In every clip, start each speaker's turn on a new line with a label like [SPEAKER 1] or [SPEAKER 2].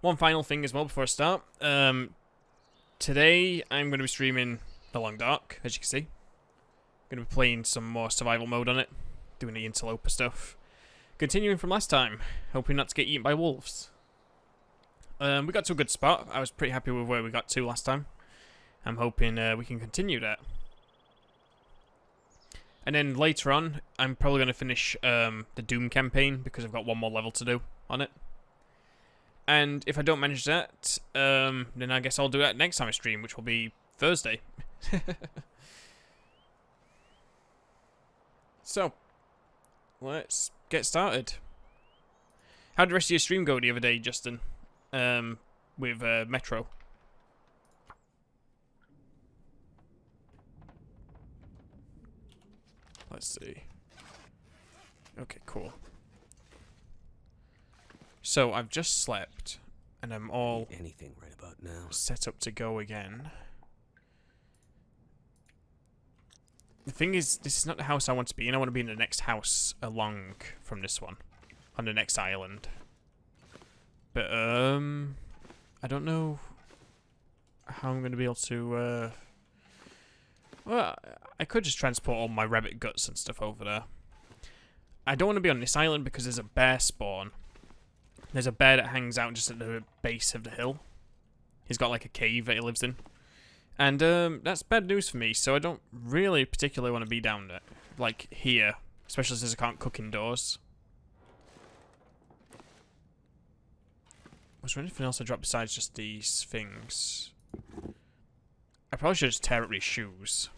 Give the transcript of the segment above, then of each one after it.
[SPEAKER 1] one final thing as well before I start. Today I'm going to be streaming The Long Dark, as you can see. I'm going to be playing some more survival mode on it, doing the interloper stuff. Continuing from last time, hoping not to get eaten by wolves. We got to a good spot. I was pretty happy with where we got to last time. I'm hoping we can continue that. And then later on, I'm probably going to finish the Doom campaign because I've got one more level to do on it. And if I don't manage that, then I guess I'll do that next time I stream, which will be Thursday. So, let's get started. How did the rest of your stream go the other day, Justin? With Metro? Let's see. Okay, cool. So, I've just slept, and I'm all
[SPEAKER 2] anything right about now.
[SPEAKER 1] Set up to go again. The thing is, this is not the house I want to be in. I want to be in the next house along from this one. On the next island. But, I don't know how I'm going to be able to, well, I could just transport all my rabbit guts and stuff over there. I don't want to be on this island because there's a bear spawn. There's a bear that hangs out just at the base of the hill. He's got like a cave that he lives in. And that's bad news for me, so I don't really particularly want to be down there. Like here. Especially since I can't cook indoors. Was there anything else I dropped besides just these things? I probably should just tear up these shoes.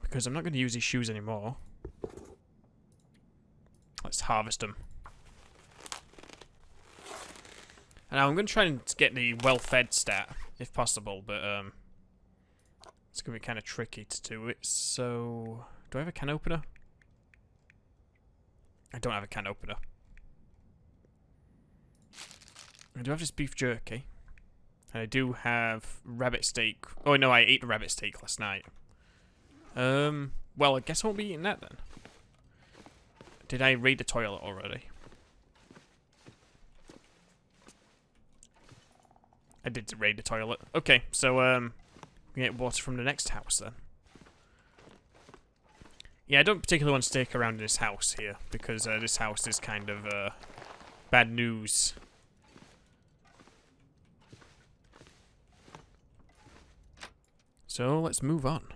[SPEAKER 1] Because I'm not going to use these shoes anymore. Let's harvest them. And now I'm going to try and get the well-fed stat, if possible, but it's going to be kind of tricky to do it. So, do I have a can opener? I don't have a can opener. I do have this beef jerky. And I do have rabbit steak. Oh, no, I ate the rabbit steak last night. Well, I guess I won't be eating that then. Did I raid the toilet already? I did raid the toilet. Okay, so, we get water from the next house then. Yeah, I don't particularly want to stick around in this house here, because this house is kind of, bad news. So, let's move on.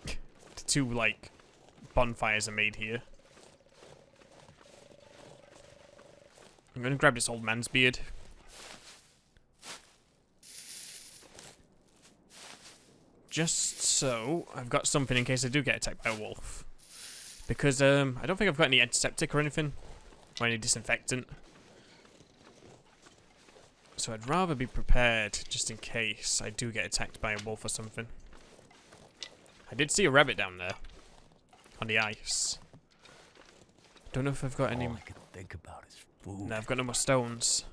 [SPEAKER 1] The two, like, bonfires are made here. I'm gonna grab this old man's beard. Just so I've got something in case I do get attacked by a wolf. Because I don't think I've got any antiseptic or anything. Or any disinfectant. So I'd rather be prepared just in case I do get attacked by a wolf or something. I did see a rabbit down there. On the ice. Don't know if I've got any.
[SPEAKER 2] All I can think about is food.
[SPEAKER 1] No, I've got no more stones.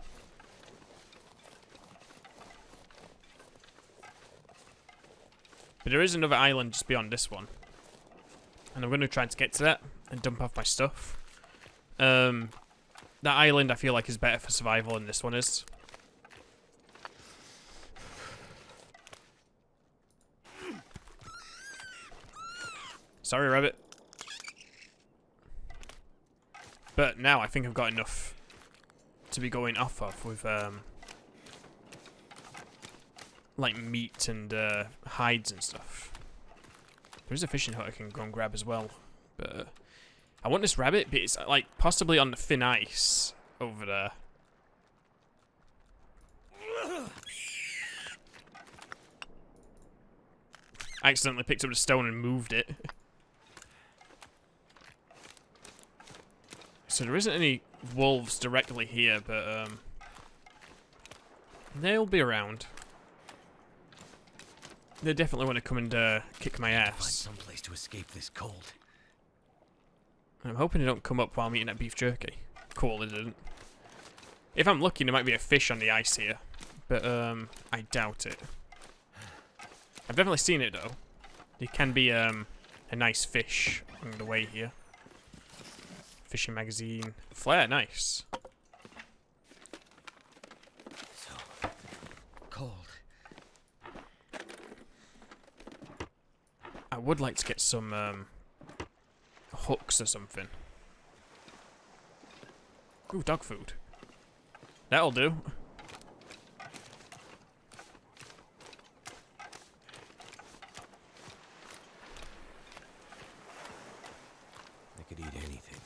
[SPEAKER 1] But there is another island just beyond this one. And I'm going to try to get to that and dump off my stuff. That island I feel like is better for survival than this one is. Sorry, rabbit. But now I think I've got enough to be going off of with, like meat and hides and stuff. There's a fishing hut I can go and grab as well. But I want this rabbit, but it's like possibly on the thin ice over there. I accidentally picked up the stone and moved it. So there isn't any wolves directly here, but they'll be around. They definitely want to come and kick my ass.
[SPEAKER 2] Find some place to escape this cold.
[SPEAKER 1] I'm hoping they don't come up while I'm eating that beef jerky. Cool, they didn't. If I'm lucky, there might be a fish on the ice here, but I doubt it. I've definitely seen it though. There can be a nice fish on the way here. Fishing magazine. Flare, nice.
[SPEAKER 2] So cold.
[SPEAKER 1] I would like to get some hooks or something. Ooh, dog food. That'll do.
[SPEAKER 2] I could eat anything.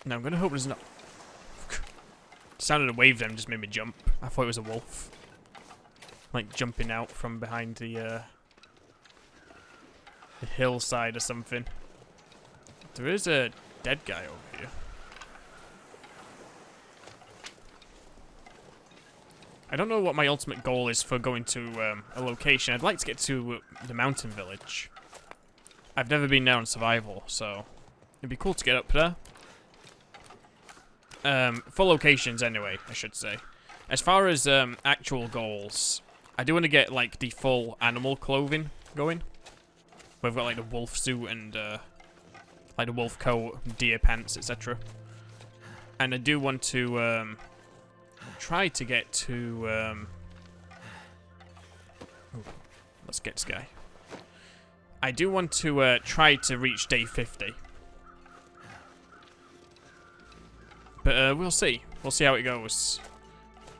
[SPEAKER 1] No, I'm gonna hope there's not. Sounded a wave then just made me jump. I thought it was a wolf. Like jumping out from behind the hillside or something. There is a dead guy over here. I don't know what my ultimate goal is for going to a location. I'd like to get to the mountain village. I've never been there on survival, so it'd be cool to get up there. For locations, anyway, I should say. As far as actual goals, I do want to get like the full animal clothing going. We've got like the wolf suit and like the wolf coat, deer pants, etc. And I do want to try to get to. Ooh, let's get this guy. I do want to try to reach day 50. But we'll see. We'll see how it goes.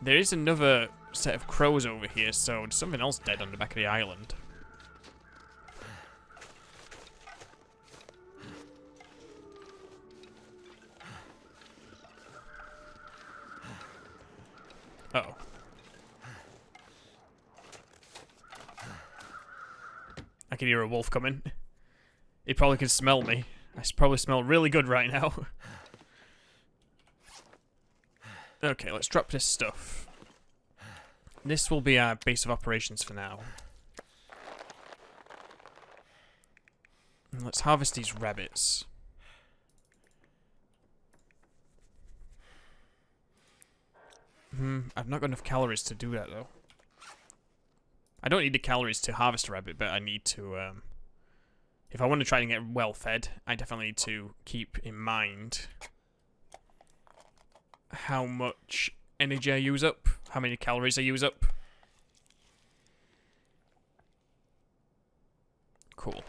[SPEAKER 1] There is another set of crows over here, so there's something else dead on the back of the island. Uh-oh. I can hear a wolf coming. He probably can smell me. I probably smell really good right now. Okay, let's drop this stuff. This will be our base of operations for now. And let's harvest these rabbits. I've not got enough calories to do that, though. I don't need the calories to harvest a rabbit, but I need to, if I want to try and get well fed, I definitely need to keep in mind how much energy I use up, how many calories I use up. Cool.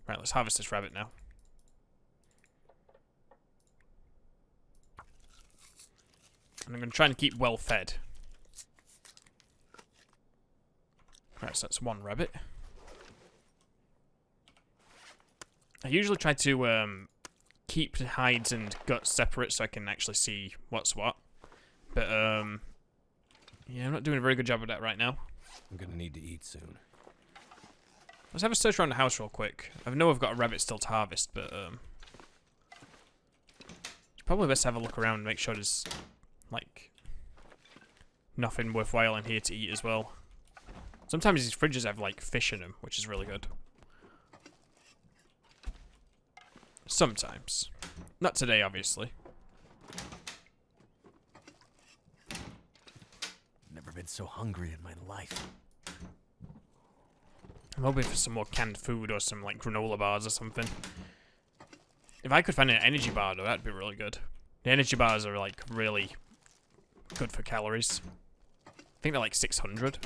[SPEAKER 1] Right, let's harvest this rabbit now. And I'm going to try and keep well fed. Right, so that's one rabbit. I usually try to keep the hides and guts separate so I can actually see what's what. But, yeah, I'm not doing a very good job of that right now.
[SPEAKER 2] I'm gonna need to eat soon.
[SPEAKER 1] Let's have a search around the house real quick. I know I've got a rabbit still to harvest, but, it's probably best to have a look around and make sure there's, like, nothing worthwhile in here to eat as well. Sometimes these fridges have, like, fish in them, which is really good. Sometimes. Not today, obviously.
[SPEAKER 2] Never been so hungry in my life.
[SPEAKER 1] I'm hoping for some more canned food or some, like, granola bars or something. If I could find an energy bar, though, that'd be really good. The energy bars are, like, really good for calories. I think they're, like, 600.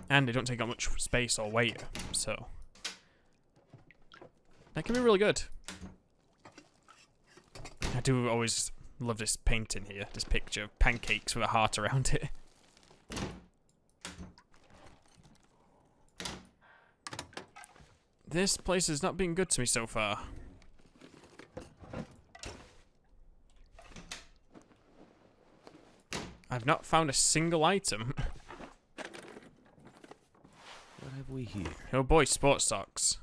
[SPEAKER 1] And they don't take up much space or weight, so that can be really good. I do always love this painting here, this picture of pancakes with a heart around it. This place has not been good to me so far. I've not found a single item.
[SPEAKER 2] What have we here?
[SPEAKER 1] Oh boy, sports socks.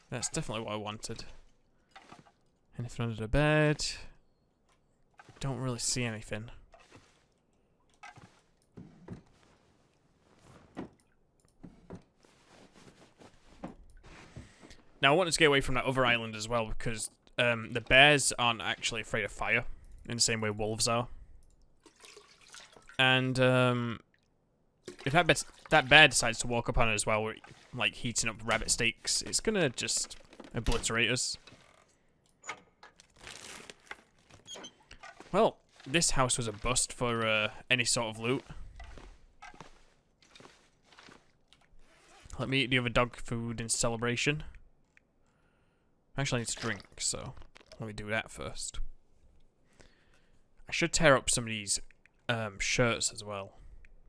[SPEAKER 1] That's definitely what I wanted. Anything under the bed? Don't really see anything. Now I wanted to get away from that other island as well because the bears aren't actually afraid of fire in the same way wolves are. And if that bear decides to walk up on us while we're like heating up rabbit steaks, it's gonna just obliterate us. Well, this house was a bust for any sort of loot. Let me eat the other dog food in celebration. Actually, I need to drink, so let me do that first. I should tear up some of these shirts as well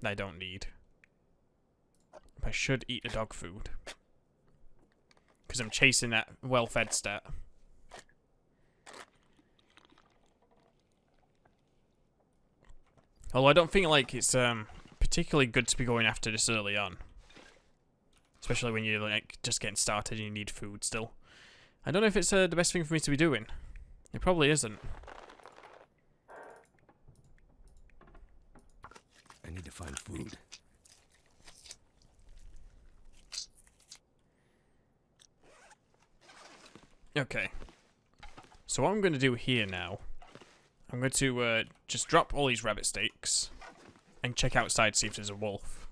[SPEAKER 1] that I don't need. I should eat the dog food because I'm chasing that well-fed stat. Although I don't think like it's particularly good to be going after this early on. Especially when you're like just getting started and you need food still. I don't know if it's the best thing for me to be doing. It probably isn't.
[SPEAKER 2] I need to find food.
[SPEAKER 1] Okay. So what I'm going to do here now, I'm going to just drop all these rabbit steaks and check outside to see if there's a wolf.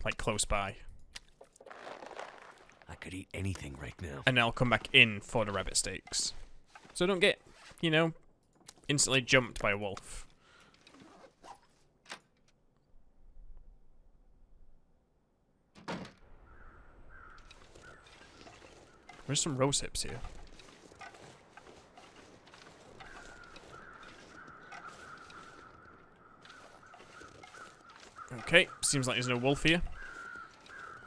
[SPEAKER 1] Like close by.
[SPEAKER 2] I could eat anything right now.
[SPEAKER 1] And then I'll come back in for the rabbit steaks. So don't get, you know, instantly jumped by a wolf. There's some rose hips here. Okay, seems like there's no wolf here.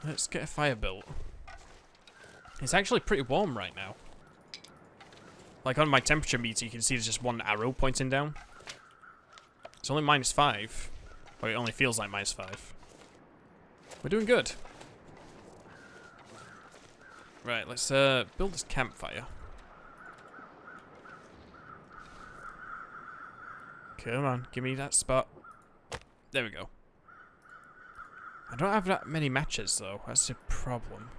[SPEAKER 1] Let's get a fire built. It's actually pretty warm right now. Like on my temperature meter, you can see there's just one arrow pointing down. It's only -5. But it only feels like -5. We're doing good. Right, let's build this campfire. Come on, give me that spot. There we go. I don't have that many matches though, that's a problem.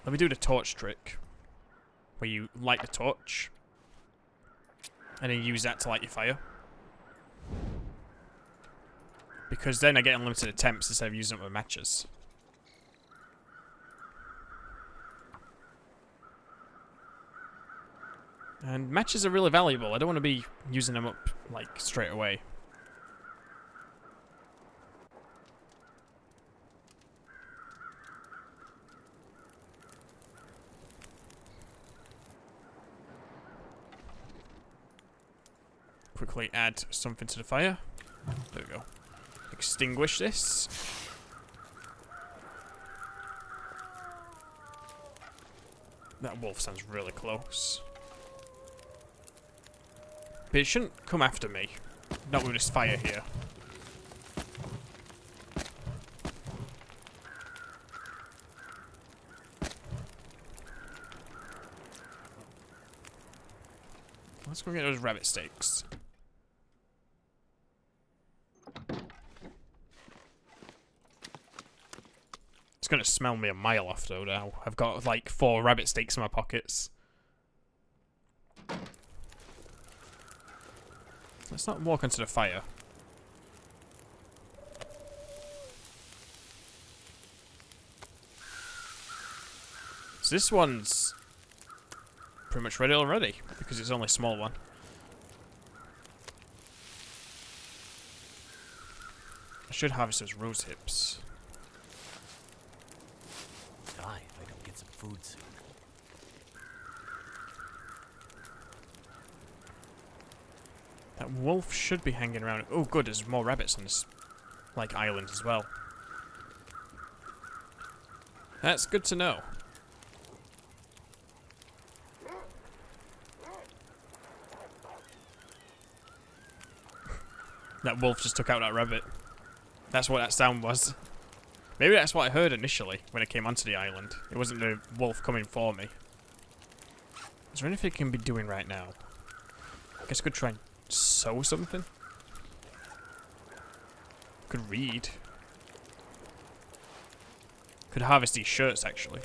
[SPEAKER 1] Let me do the torch trick. Where you light the torch. And then use that to light your fire. Because then I get unlimited attempts instead of using up my matches. And matches are really valuable. I don't want to be using them up, like, straight away. Quickly add something to the fire. There we go. Extinguish this. That wolf sounds really close. But it shouldn't come after me. Not with this fire here. Let's go get those rabbit steaks. It's gonna smell me a mile off though now. I've got like 4 rabbit steaks in my pockets. Let's not walk onto the fire. So this one's pretty much ready already, because it's only a small one. I should harvest those rose hips.
[SPEAKER 2] Die if I don't get some food soon.
[SPEAKER 1] That wolf should be hanging around. Oh good, there's more rabbits on this, like, island as well. That's good to know. That wolf just took out that rabbit. That's what that sound was. Maybe that's what I heard initially when I came onto the island. It wasn't the wolf coming for me. Is there anything I can be doing right now? I guess I could try and sew something. Could read. Could harvest these shirts actually.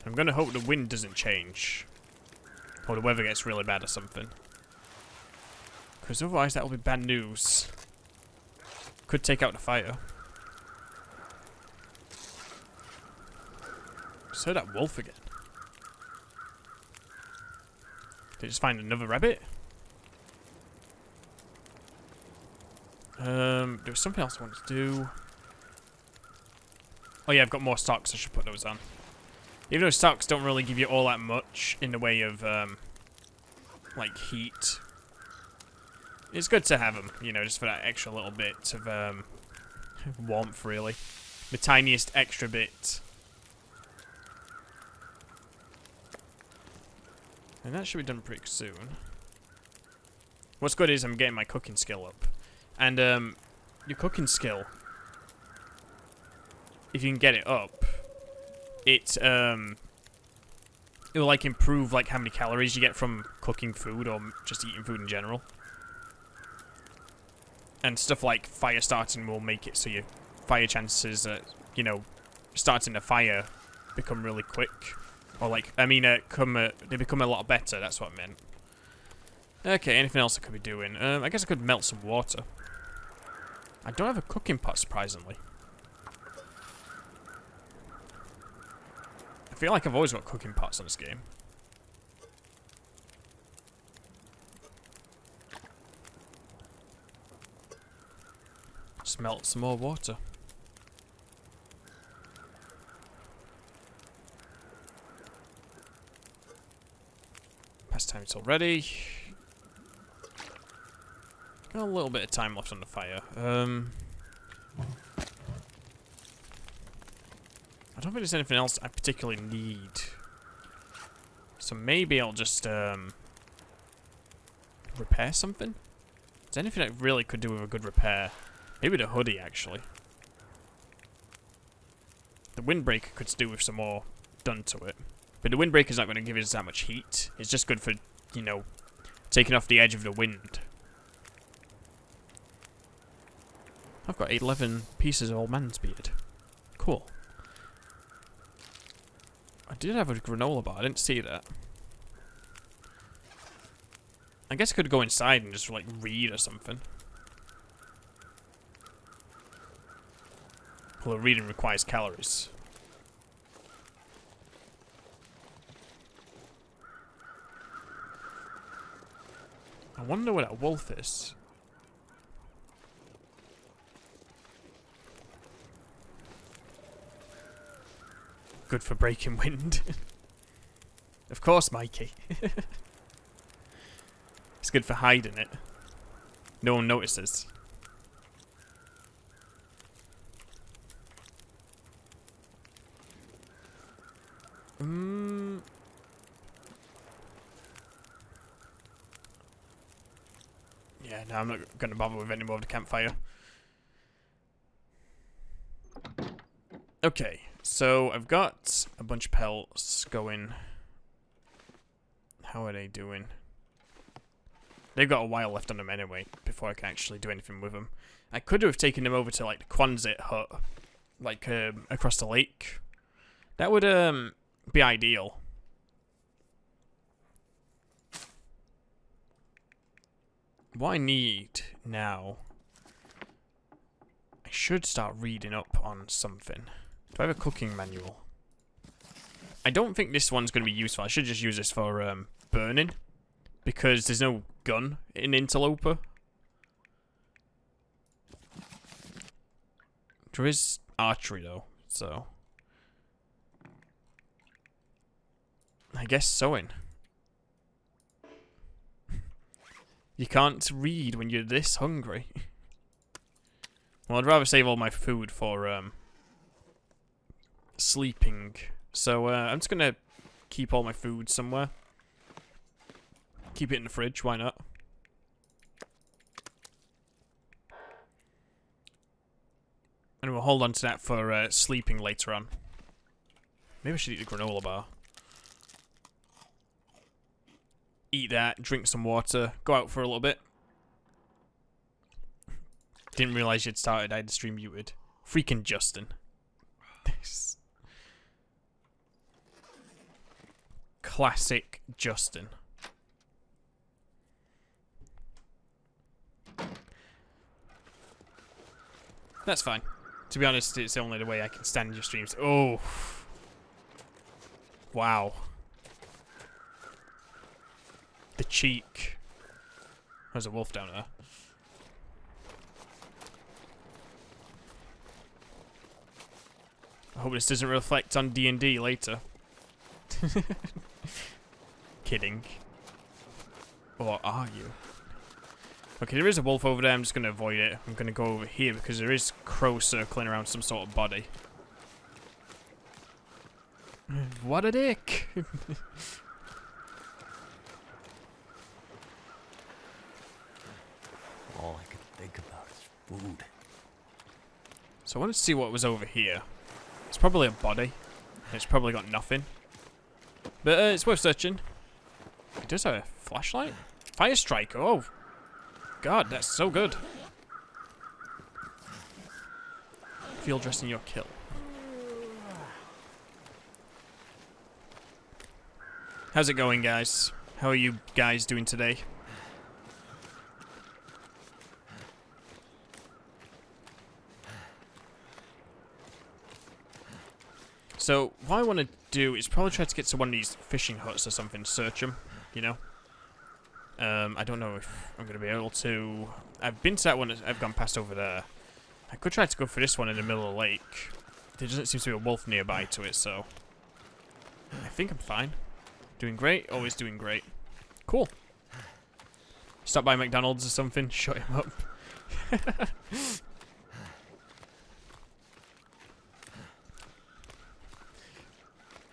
[SPEAKER 1] I'm gonna hope the wind doesn't change. Or the weather gets really bad or something. Because otherwise that'll be bad news. Could take out the fire. Just heard that wolf again. Did I just find another rabbit? There was something else I wanted to do. Oh yeah, I've got more stocks. I should put those on. Even though stocks don't really give you all that much in the way of, like, heat. It's good to have them, you know, just for that extra little bit of, warmth, really. The tiniest extra bit. And that should be done pretty soon. What's good is I'm getting my cooking skill up. And, your cooking skill, if you can get it up, it will, like, improve, like, how many calories you get from cooking food or just eating food in general. And stuff like fire starting will make it so your fire chances at, you know, starting a fire become really quick. Or, like, I mean, they become a lot better, that's what I meant. Okay, anything else I could be doing? I guess I could melt some water. I don't have a cooking pot, surprisingly. I feel like I've always got cooking pots on this game. Just melt some more water. Past time it's already. Got a little bit of time left on the fire. I don't think there's anything else I particularly need. So maybe I'll just repair something? Is there anything I really could do with a good repair? Maybe the hoodie, actually. The windbreaker could do with some more done to it. But the windbreaker's not going to give us that much heat. It's just good for, you know, taking off the edge of the wind. I've got 11 pieces of old man's beard. Cool. I did have a granola bar. I didn't see that. I guess I could go inside and just, like, read or something. Well, reading requires calories. I wonder what that wolf is. Good for breaking wind. Of course, Mikey. It's good for hiding it. No one notices. Yeah, no, I'm not going to bother with any more of the campfire. Okay, so I've got a bunch of pelts going. How are they doing? They've got a while left on them anyway, before I can actually do anything with them. I could have taken them over to, like, the Quonset hut, like, across the lake. That would, be ideal. What I need now, I should start reading up on something. Do I have a cooking manual? I don't think this one's going to be useful. I should just use this for burning, because there's no gun in Interloper. There is archery though, so I guess sewing. You can't read when you're this hungry. Well, I'd rather save all my food for sleeping. So I'm just gonna keep all my food somewhere. Keep it in the fridge, why not? And we'll hold on to that for sleeping later on. Maybe I should eat a granola bar. Eat that, drink some water, go out for a little bit. Didn't realise you'd started, I had the stream muted. Freaking Justin. Classic Justin. That's fine. To be honest, it's the only way I can stand your streams. Oh. Wow. The cheek. There's a wolf down there. I hope this doesn't reflect on D&D later. Kidding. Or are you? Okay, there is a wolf over there. I'm just going to avoid it. I'm going to go over here because there is crows circling around some sort of body. What a dick!
[SPEAKER 2] All I could think about is food.
[SPEAKER 1] So I wanted to see what was over here. It's probably a body. It's probably got nothing. But it's worth searching. It does have a flashlight? Fire strike. Oh. God, that's so good. Field dressing your kill. How's it going, guys? How are you guys doing today? So, what I want to do is probably try to get to one of these fishing huts or something, search them, you know? I don't know if I'm going to be able to... I've been to that one, I've gone past over there. I could try to go for this one in the middle of the lake. There doesn't seem to be a wolf nearby to it, so... I think I'm fine. Doing great, always doing great. Cool. Stop by McDonald's or something, shut him up.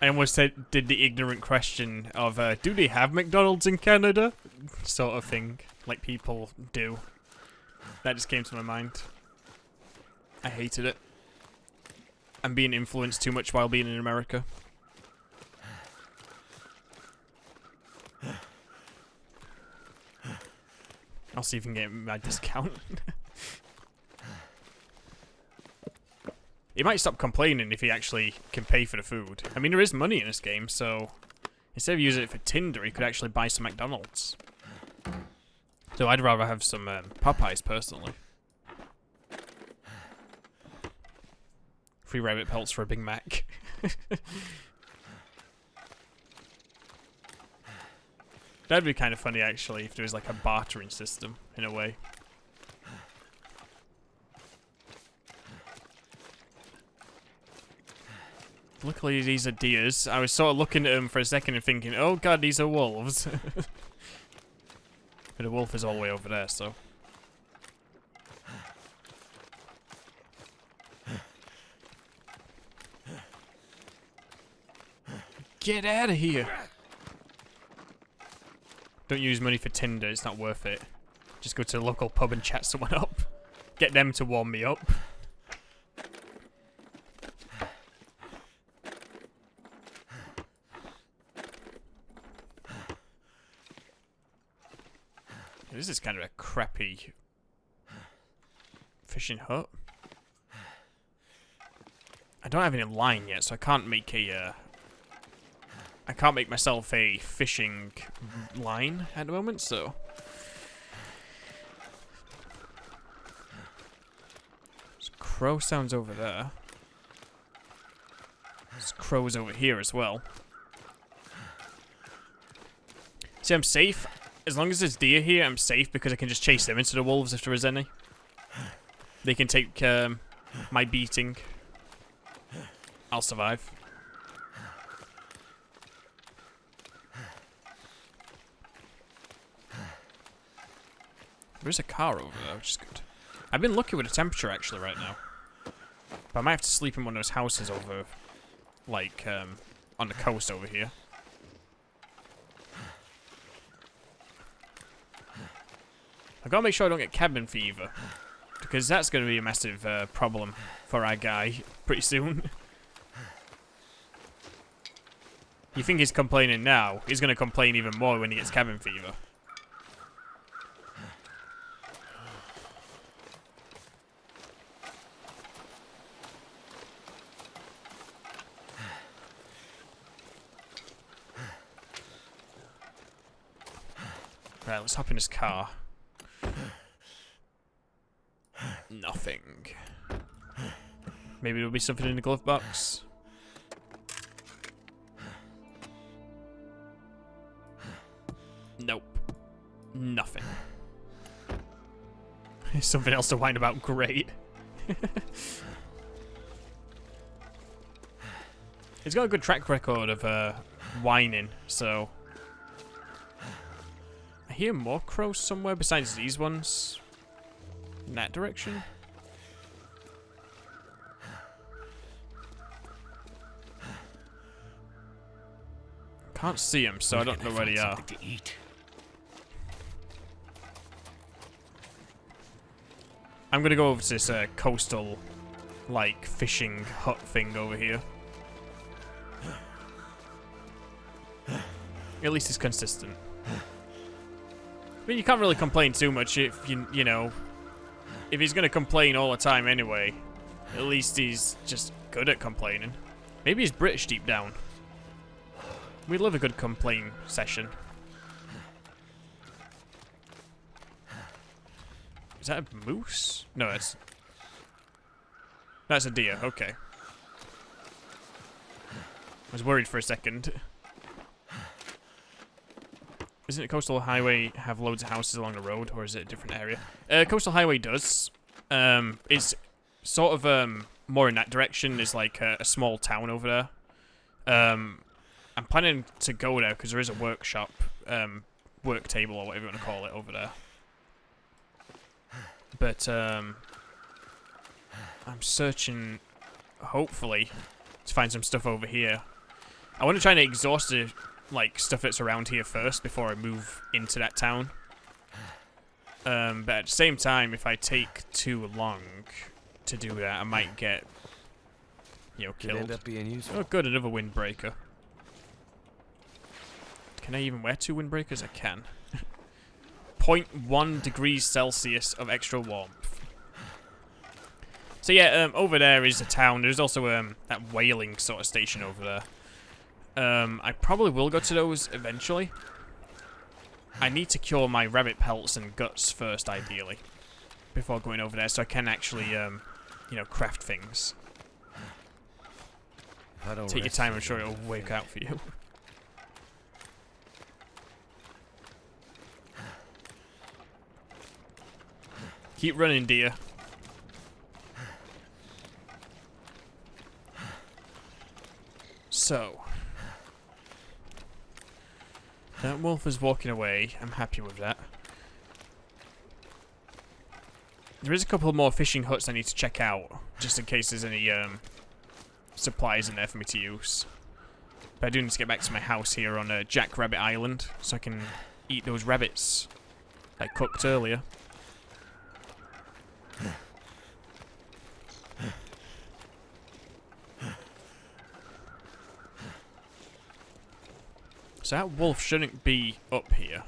[SPEAKER 1] I almost did the ignorant question of, do they have McDonald's in Canada? Sort of thing, like people do. That just came to my mind. I hated it. I'm being influenced too much while being in America. I'll see if we can get my discount. He might stop complaining if he actually can pay for the food. I mean, there is money in this game, so instead of using it for Tinder, he could actually buy some McDonald's. So I'd rather have some Popeyes, personally. Free rabbit pelts for a Big Mac. That'd be kind of funny, actually, if there was like a bartering system, in a way. Luckily, these are deers. I was sort of looking at them for a second and thinking, oh god, these are wolves. But the wolf is all the way over there, so... Get out of here! Don't use money for Tinder, it's not worth it. Just go to the local pub and chat someone up. Get them to warm me up. This is kind of a crappy fishing hut. I don't have any line yet, so I can't make a I can't make myself a fishing line at the moment, so there's crow sounds over there. There's crows over here as well. See, I'm safe. As long as there's deer here, I'm safe because I can just chase them into the wolves if there is any. They can take my beating. I'll survive. There's a car over there, which is good. I've been lucky with the temperature actually right now. But I might have to sleep in one of those houses over, like, on the coast over here. I've got to make sure I don't get cabin fever. Because that's going to be a massive problem for our guy pretty soon. You think he's complaining now? He's going to complain even more when he gets cabin fever. Right, let's hop in his car. Nothing. Maybe there'll be something in the glove box. Nope. Nothing. Something else to whine about. Great. He's got a good track record of whining, so... I hear more crows somewhere besides these ones. In that direction. Can't see them, so I don't know where they are.
[SPEAKER 2] To eat?
[SPEAKER 1] I'm gonna go over to this coastal, like, fishing hut thing over here. At least it's consistent. I mean, you can't really complain too much if, you know, if he's gonna complain all the time anyway, at least he's just good at complaining. Maybe he's British deep down. We love a good complain session. Is that a moose? No, that's a deer. Okay. I was worried for a second. Isn't it Coastal Highway have loads of houses along the road, or is it a different area? Coastal Highway does. It's sort of more in that direction. There's like a small town over there. I'm planning to go there because there is a workshop, work table or whatever you want to call it over there. But I'm searching, hopefully, to find some stuff over here. I want to try and exhaust the stuff that's around here first before I move into that town. But at the same time, if I take too long to do that, I might get, killed.
[SPEAKER 2] Could end up being useful.
[SPEAKER 1] Oh, good, another windbreaker. Can I even wear 2 windbreakers? I can. 0.1 degrees Celsius of extra warmth. So yeah, over there is a town. There's also that whaling sort of station over there. I probably will go to those eventually. I need to cure my rabbit pelts and guts first, ideally, before going over there, so I can actually, craft things. Take your time, I'm sure it'll work out for you. Keep running, dear. So. That wolf is walking away. I'm happy with that. There is a couple more fishing huts I need to check out, just in case there's any supplies in there for me to use. But I do need to get back to my house here on Jackrabbit Island, so I can eat those rabbits I cooked earlier. So that wolf shouldn't be up here.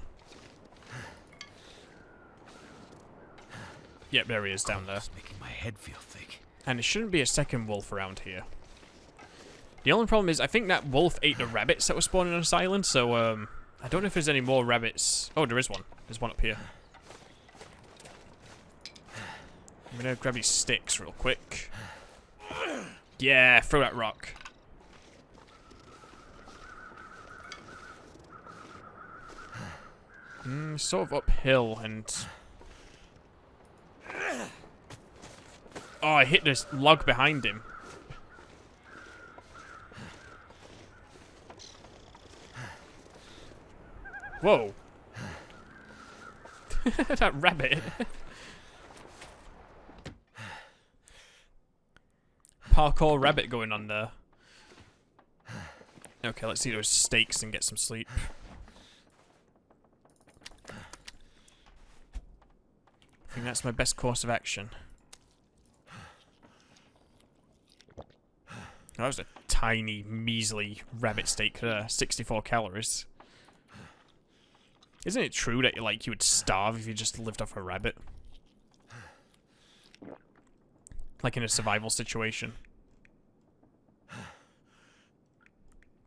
[SPEAKER 1] Yep, there he is down there.
[SPEAKER 2] It's making my head feel thick.
[SPEAKER 1] And it shouldn't be a second wolf around here. The only problem is, I think that wolf ate the rabbits that were spawning on this island, so I don't know if there's any more rabbits. Oh, there is one. There's one up here. I'm gonna grab these sticks real quick. Yeah, throw that rock. Sort of uphill and... Oh, I hit this log behind him. Whoa. That rabbit. Parkour rabbit going on there. Okay, let's see those steaks and get some sleep. I think that's my best course of action. That was a tiny, measly rabbit steak there. 64 calories. Isn't it true that you would starve if you just lived off a rabbit? Like in a survival situation.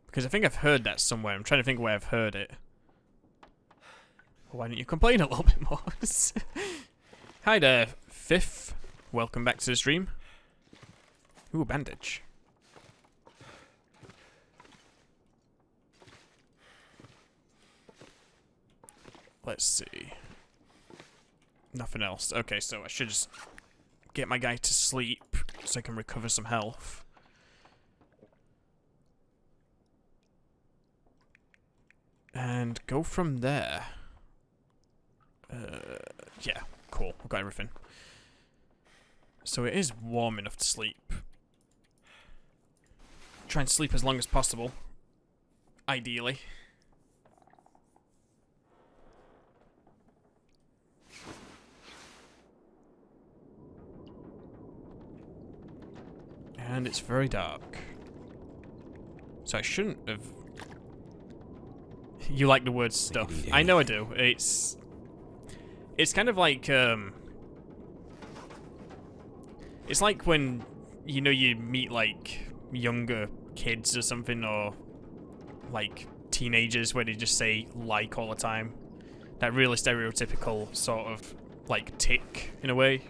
[SPEAKER 1] Because I think I've heard that somewhere. I'm trying to think where I've heard it. Why don't you complain a little bit more? Hi there, Fifth. Welcome back to the stream. Ooh, bandage. Let's see. Nothing else. Okay, so I should just get my guy to sleep so I can recover some health. And go from there. Yeah, cool. I've got everything. So it is warm enough to sleep. Try and sleep as long as possible. Ideally. And it's very dark. So I shouldn't have... You like the word stuff. I know I do. It's kind of like, it's like when, you know, you meet, like, younger kids or something, or, like, teenagers where they just say, like, all the time. That really stereotypical sort of, like, tick, in a way.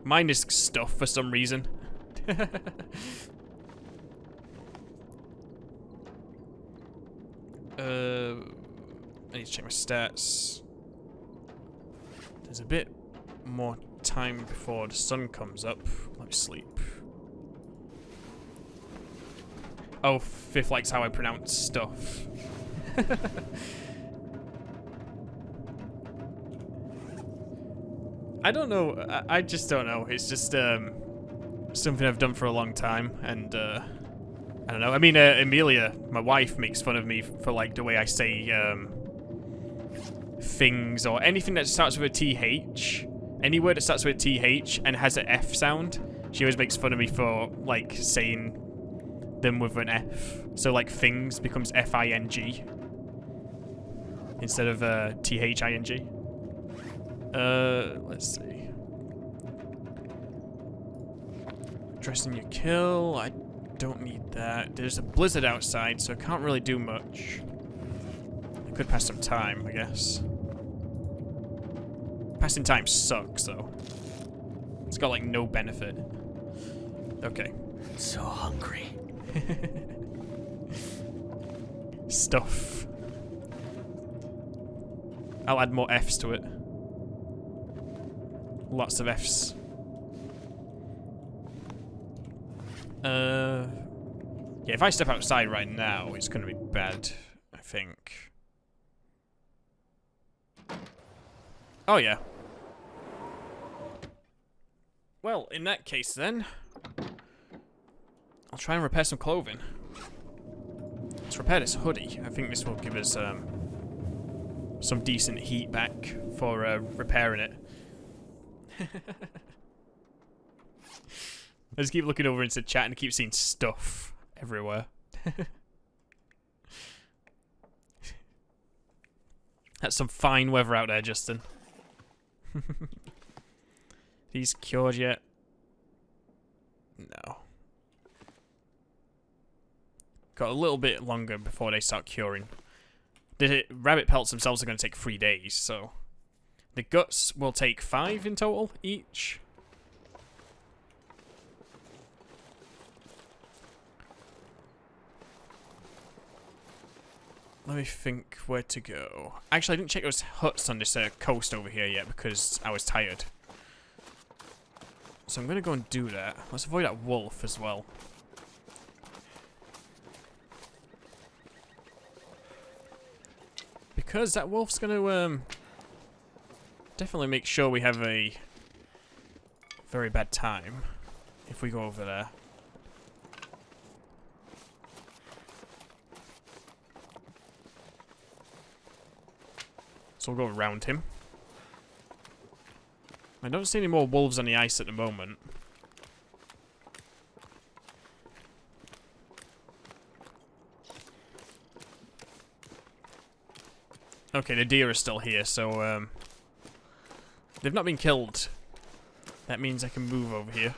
[SPEAKER 1] Mine is stuff for some reason. I need to check my stats. There's a bit more time before the sun comes up. Let me sleep. Oh, Fifth likes how I pronounce stuff. I don't know. I just don't know. It's just something I've done for a long time, and I don't know. I mean, Amelia, my wife, makes fun of me for like the way I say things or anything that starts with a TH. Any word that starts with a TH and has an F sound, she always makes fun of me for like saying them with an F. So like things becomes F-I-N-G instead of T-H-I-N-G. Let's see. Dressing your kill. I don't need that. There's a blizzard outside, so I can't really do much. I could pass some time, I guess. Passing time sucks, though. It's got, like, no benefit. Okay.
[SPEAKER 2] So hungry.
[SPEAKER 1] Stuff. I'll add more Fs to it. Lots of Fs. Yeah, if I step outside right now, it's gonna be bad, I think. Oh, yeah. Well, in that case, then, I'll try and repair some clothing. Let's repair this hoodie. I think this will give us some decent heat back for repairing it. I just keep looking over into chat and keep seeing stuff everywhere. That's some fine weather out there, Justin. These cured yet? No. Got a little bit longer before they start curing. The rabbit pelts themselves are going to take 3 days, so... The guts will take 5 in total, each. Let me think where to go. Actually, I didn't check those huts on this coast over here yet because I was tired. So I'm going to go and do that. Let's avoid that wolf as well. Because that wolf's going to definitely make sure we have a very bad time if we go over there. So we'll go around him. I don't see any more wolves on the ice at the moment. Okay, the deer are still here, so they've not been killed. That means I can move over here.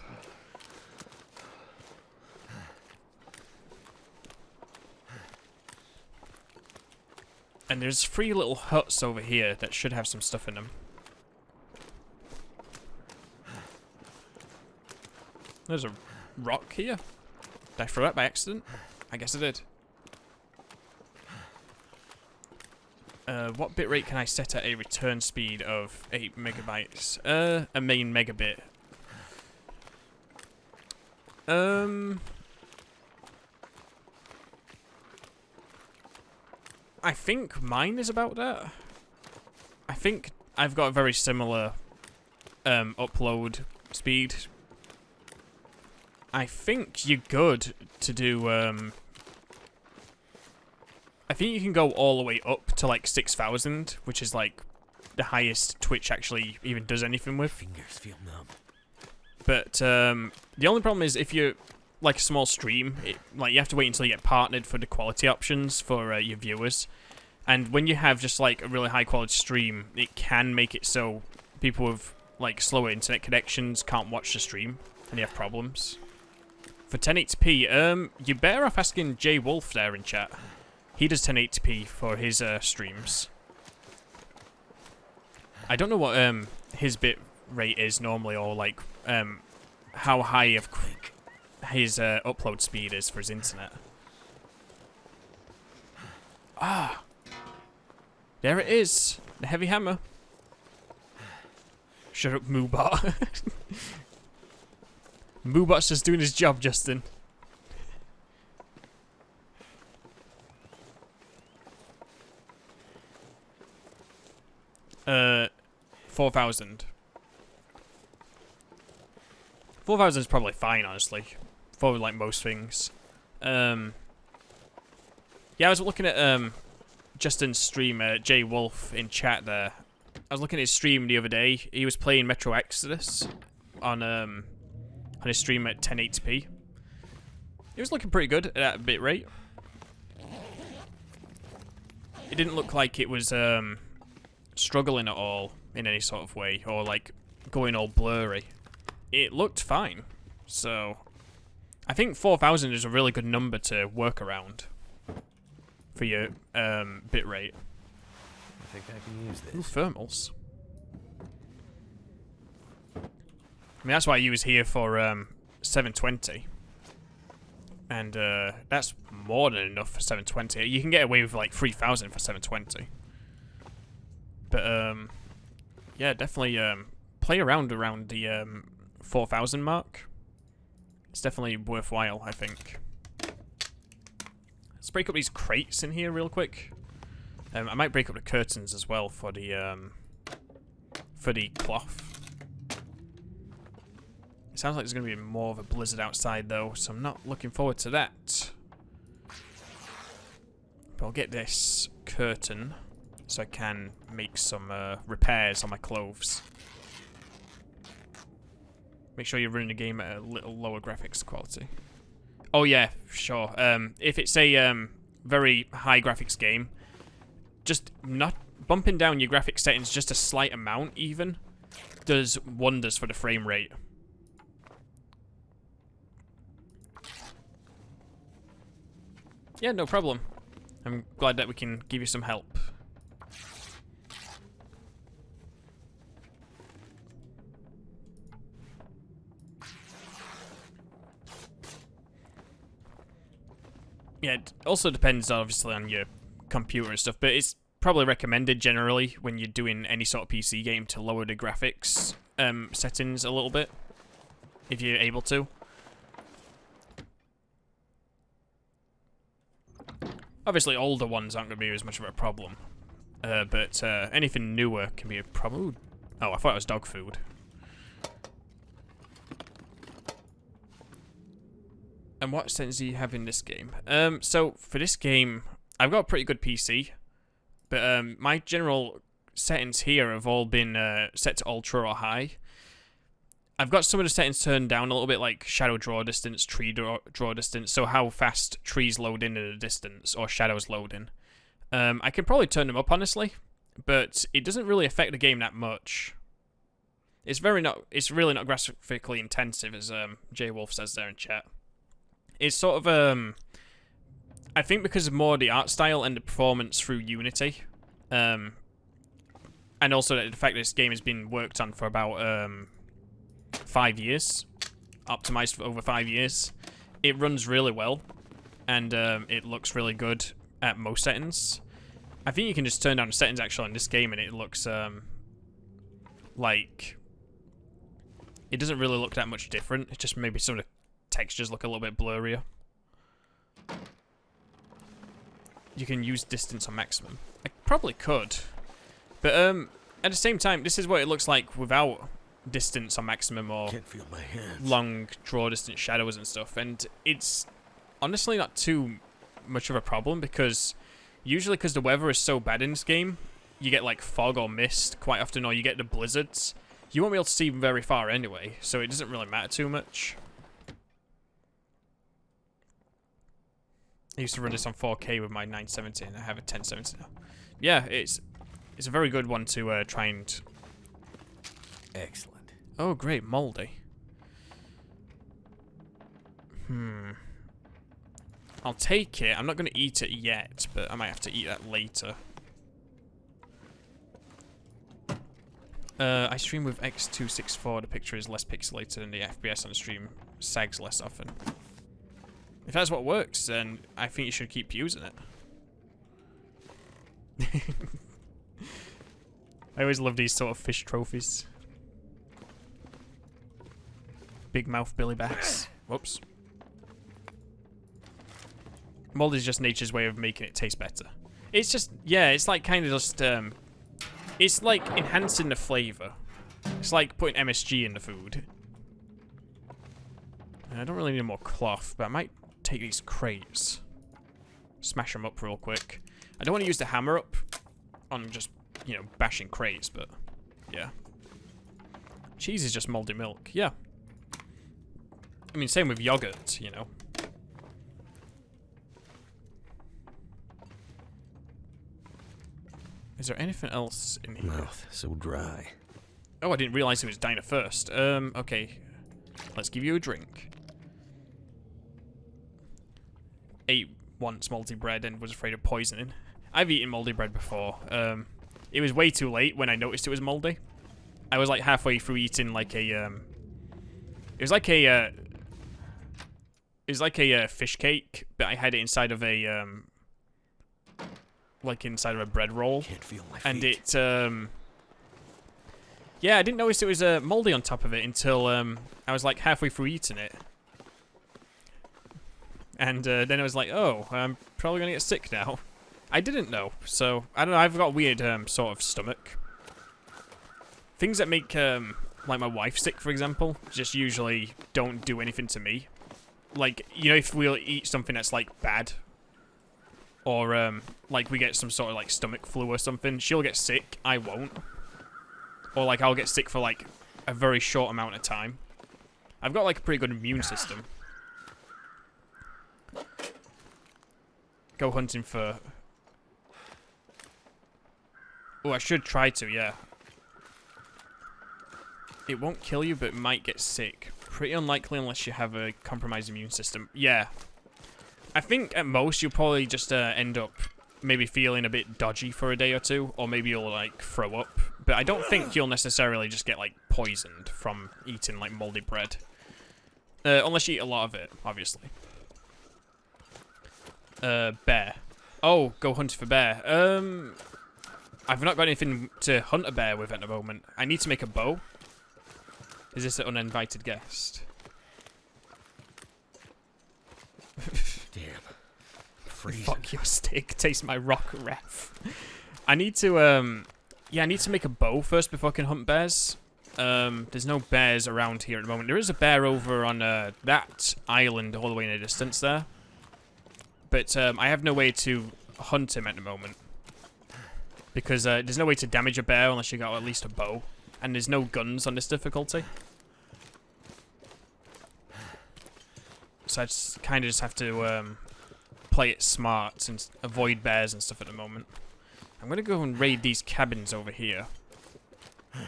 [SPEAKER 1] And there's 3 little huts over here that should have some stuff in them. There's a rock here? Did I throw it by accident? I guess I did. What bitrate can I set at a return speed of 8 megabytes? A main megabit. I think mine is about that. I think I've got a very similar upload speed. I think you're good to do I think you can go all the way up to like 6,000, which is like the highest Twitch actually even does anything with.
[SPEAKER 2] Fingers feel numb.
[SPEAKER 1] But the only problem is if you're like a small stream, like you have to wait until you get partnered for the quality options for your viewers. And when you have just like a really high quality stream, it can make it so people with like slower internet connections can't watch the stream and you have problems. For 1080p, you're better off asking Jay Wolf there in chat. He does 1080p for his streams. I don't know what his bit rate is normally, or like how high of his upload speed is for his internet. Ah, there it is, the heavy hammer. Shut up, Moobot. Moobot's just doing his job, Justin. Uh, 4,000. 4,000 is probably fine, honestly, for like most things. Yeah, I was looking at Justin's stream, Jay Wolf in chat there. I was looking at his stream the other day. He was playing Metro Exodus on his stream at 1080p. He was looking pretty good at that bit rate. It didn't look like it was struggling at all in any sort of way, or like going all blurry. It looked fine. So I think 4,000 is a really good number to work around for your bit rate.
[SPEAKER 2] I think I can use this.
[SPEAKER 1] Ooh, thermals. I mean, that's why you was here for 720. And that's more than enough for 720. You can get away with like 3,000 for 720. But yeah, definitely play around the 4,000 mark. It's definitely worthwhile, I think. Let's break up these crates in here real quick. I might break up the curtains as well for the cloth. It sounds like there's going to be more of a blizzard outside though, so I'm not looking forward to that. But I'll get this curtain so I can make some repairs on my clothes. Make sure you're running the game at a little lower graphics quality. Oh yeah, sure. If it's a very high graphics game, just not bumping down your graphics settings just a slight amount even does wonders for the frame rate. Yeah, no problem. I'm glad that we can give you some help. Yeah, it also depends obviously on your computer and stuff, but it's probably recommended generally when you're doing any sort of PC game to lower the graphics settings a little bit, if you're able to. Obviously older ones aren't going to be as much of a problem, but anything newer can be a problem. Oh, I thought it was dog food. And what settings do you have in this game? So for this game, I've got a pretty good PC, but my general settings here have all been set to ultra or high. I've got some of the settings turned down a little bit, like shadow draw distance, tree draw distance, so how fast trees load in at a distance, or shadows load in. I can probably turn them up, honestly, but it doesn't really affect the game that much. It's really not graphically intensive, as Jay Wolf says there in chat. It's sort of, I think because of more the art style and the performance through Unity, and also the fact that this game has been worked on for about 5 years optimized for over 5 years. It runs really well, and it looks really good at most settings. I think you can just turn down the settings actually in this game, and it looks like it doesn't really look that much different. It's just maybe some of the textures look a little bit blurrier. You can use distance on maximum. I probably could, but at the same time, this is what it looks like without distance on maximum or
[SPEAKER 2] Can't feel my hands.
[SPEAKER 1] long draw distance shadows and stuff. And it's honestly not too much of a problem because usually because the weather is so bad in this game, you get like fog or mist quite often, or you get the blizzards. You won't be able to see very far anyway, so it doesn't really matter too much. I used to run this on 4K with my 970, and I have a 1070 now. Yeah, it's a very good one to try and...
[SPEAKER 2] Excellent.
[SPEAKER 1] Oh, great, moldy. I'll take it. I'm not going to eat it yet, but I might have to eat that later. I stream with X264. The picture is less pixelated and the FPS on the stream sags less often. If that's what works, then I think you should keep using it. I always love these sort of fish trophies. Big mouth Billy Bass. Whoops. Mold is just nature's way of making it taste better. It's just, yeah, it's like kind of just, it's like enhancing the flavor. It's like putting MSG in the food. I don't really need more cloth, but I might take these crates. Smash them up real quick. I don't want to use the hammer up on just, you know, bashing crates, but yeah. Cheese is just moldy milk, yeah. I mean, same with yogurt, you know. Is there anything else in here?
[SPEAKER 2] Mouth so dry.
[SPEAKER 1] Oh, I didn't realize it was diner first. Okay. Let's give you a drink. Ate once moldy bread and was afraid of poisoning. I've eaten moldy bread before. It was way too late when I noticed it was moldy. I was like halfway through eating like a it was like a fish cake, but I had it inside of a like inside of a bread roll.
[SPEAKER 2] Can't feel my feet.
[SPEAKER 1] And it yeah, I didn't notice it was moldy on top of it until I was like halfway through eating it. And then I was like, oh, I'm probably gonna get sick now. I didn't know, so I don't know. I've got a weird sort of stomach. Things that make like my wife sick, for example, just usually don't do anything to me. Like, you know, if we'll eat something that's like bad, or like we get some sort of like stomach flu or something, she'll get sick. I won't. Or like I'll get sick for like a very short amount of time. I've got like a pretty good immune system. Go hunting for... Oh, I should try to, yeah. It won't kill you, but it might get sick. Pretty unlikely unless you have a compromised immune system. Yeah. I think at most you'll probably just end up maybe feeling a bit dodgy for a day or two, or maybe you'll like throw up. But I don't think you'll necessarily just get like poisoned from eating like moldy bread. Unless you eat a lot of it, obviously. Bear. Oh, go hunt for bear. I've not got anything to hunt a bear with at the moment. I need to make a bow. Is this an uninvited guest?
[SPEAKER 2] Damn. Freezing.
[SPEAKER 1] Fuck your stick. Taste my rock, ref. I need to, yeah, I need to make a bow first before I can hunt bears. There's no bears around here at the moment. There is a bear over on, that island all the way in the distance there. But, I have no way to hunt him at the moment. Because, there's no way to damage a bear unless you got at least a bow. And there's no guns on this difficulty. So I just kind of just have to, play it smart and avoid bears and stuff at the moment. I'm going to go and raid these cabins over here. Oh,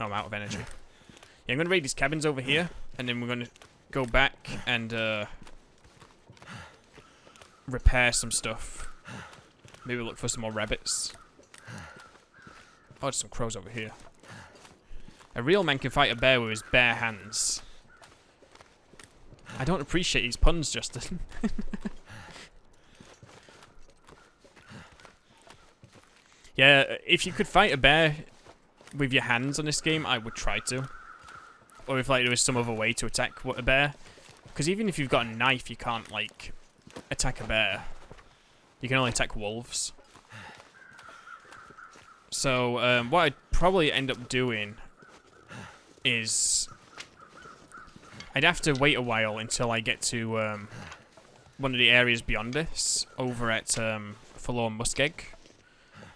[SPEAKER 1] I'm out of energy. Yeah, I'm going to raid these cabins over here. And then we're going to go back and, repair some stuff. Maybe look for some more rabbits. Oh, there's some crows over here. A real man can fight a bear with his bare hands. I don't appreciate these puns, Justin. Yeah, if you could fight a bear with your hands on this game, I would try to. Or if like there was some other way to attack a bear. Because even if you've got a knife, you can't like attack a bear. You can only attack wolves. So what I'd probably end up doing is I'd have to wait a while until I get to one of the areas beyond this, over at Forlorn Muskeg,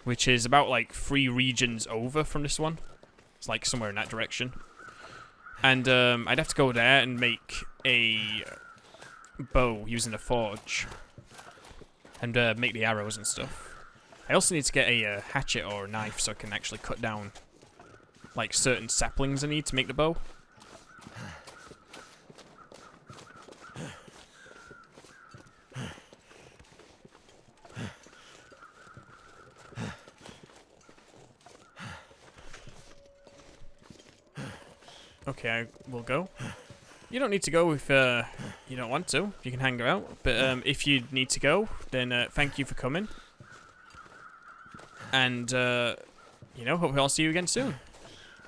[SPEAKER 1] which is about like 3 regions over from this one. It's like somewhere in that direction. And I'd have to go there and make a bow using a forge. And make the arrows and stuff. I also need to get a hatchet or a knife so I can actually cut down like certain saplings I need to make the bow. Okay, I will go. You don't need to go if you don't want to. You can hang out. But if you need to go, then thank you for coming. And, you know, hopefully I'll see you again soon.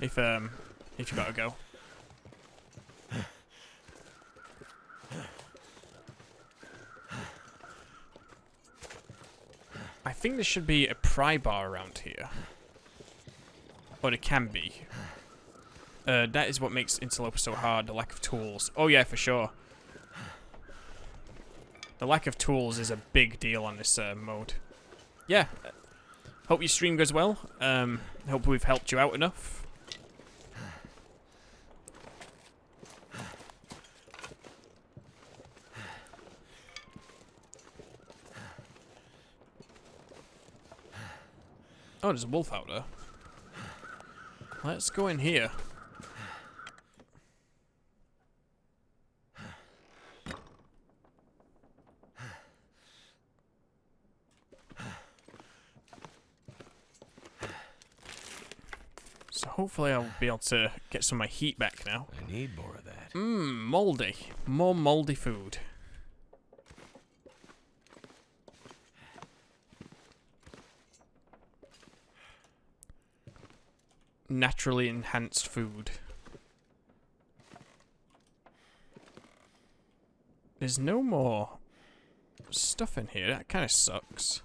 [SPEAKER 1] If you gotta go. I think there should be a pry bar around here. Or there can be. That is what makes Interloper so hard, the lack of tools. Oh yeah, for sure. The lack of tools is a big deal on this mode. Yeah. Hope your stream goes well. Hope we've helped you out enough. Oh, there's a wolf out there. Let's go in here. So hopefully I'll be able to get some of my heat back now.
[SPEAKER 2] I need more of that.
[SPEAKER 1] Moldy. More moldy food. Naturally enhanced food. There's no more stuff in here. That kind of sucks.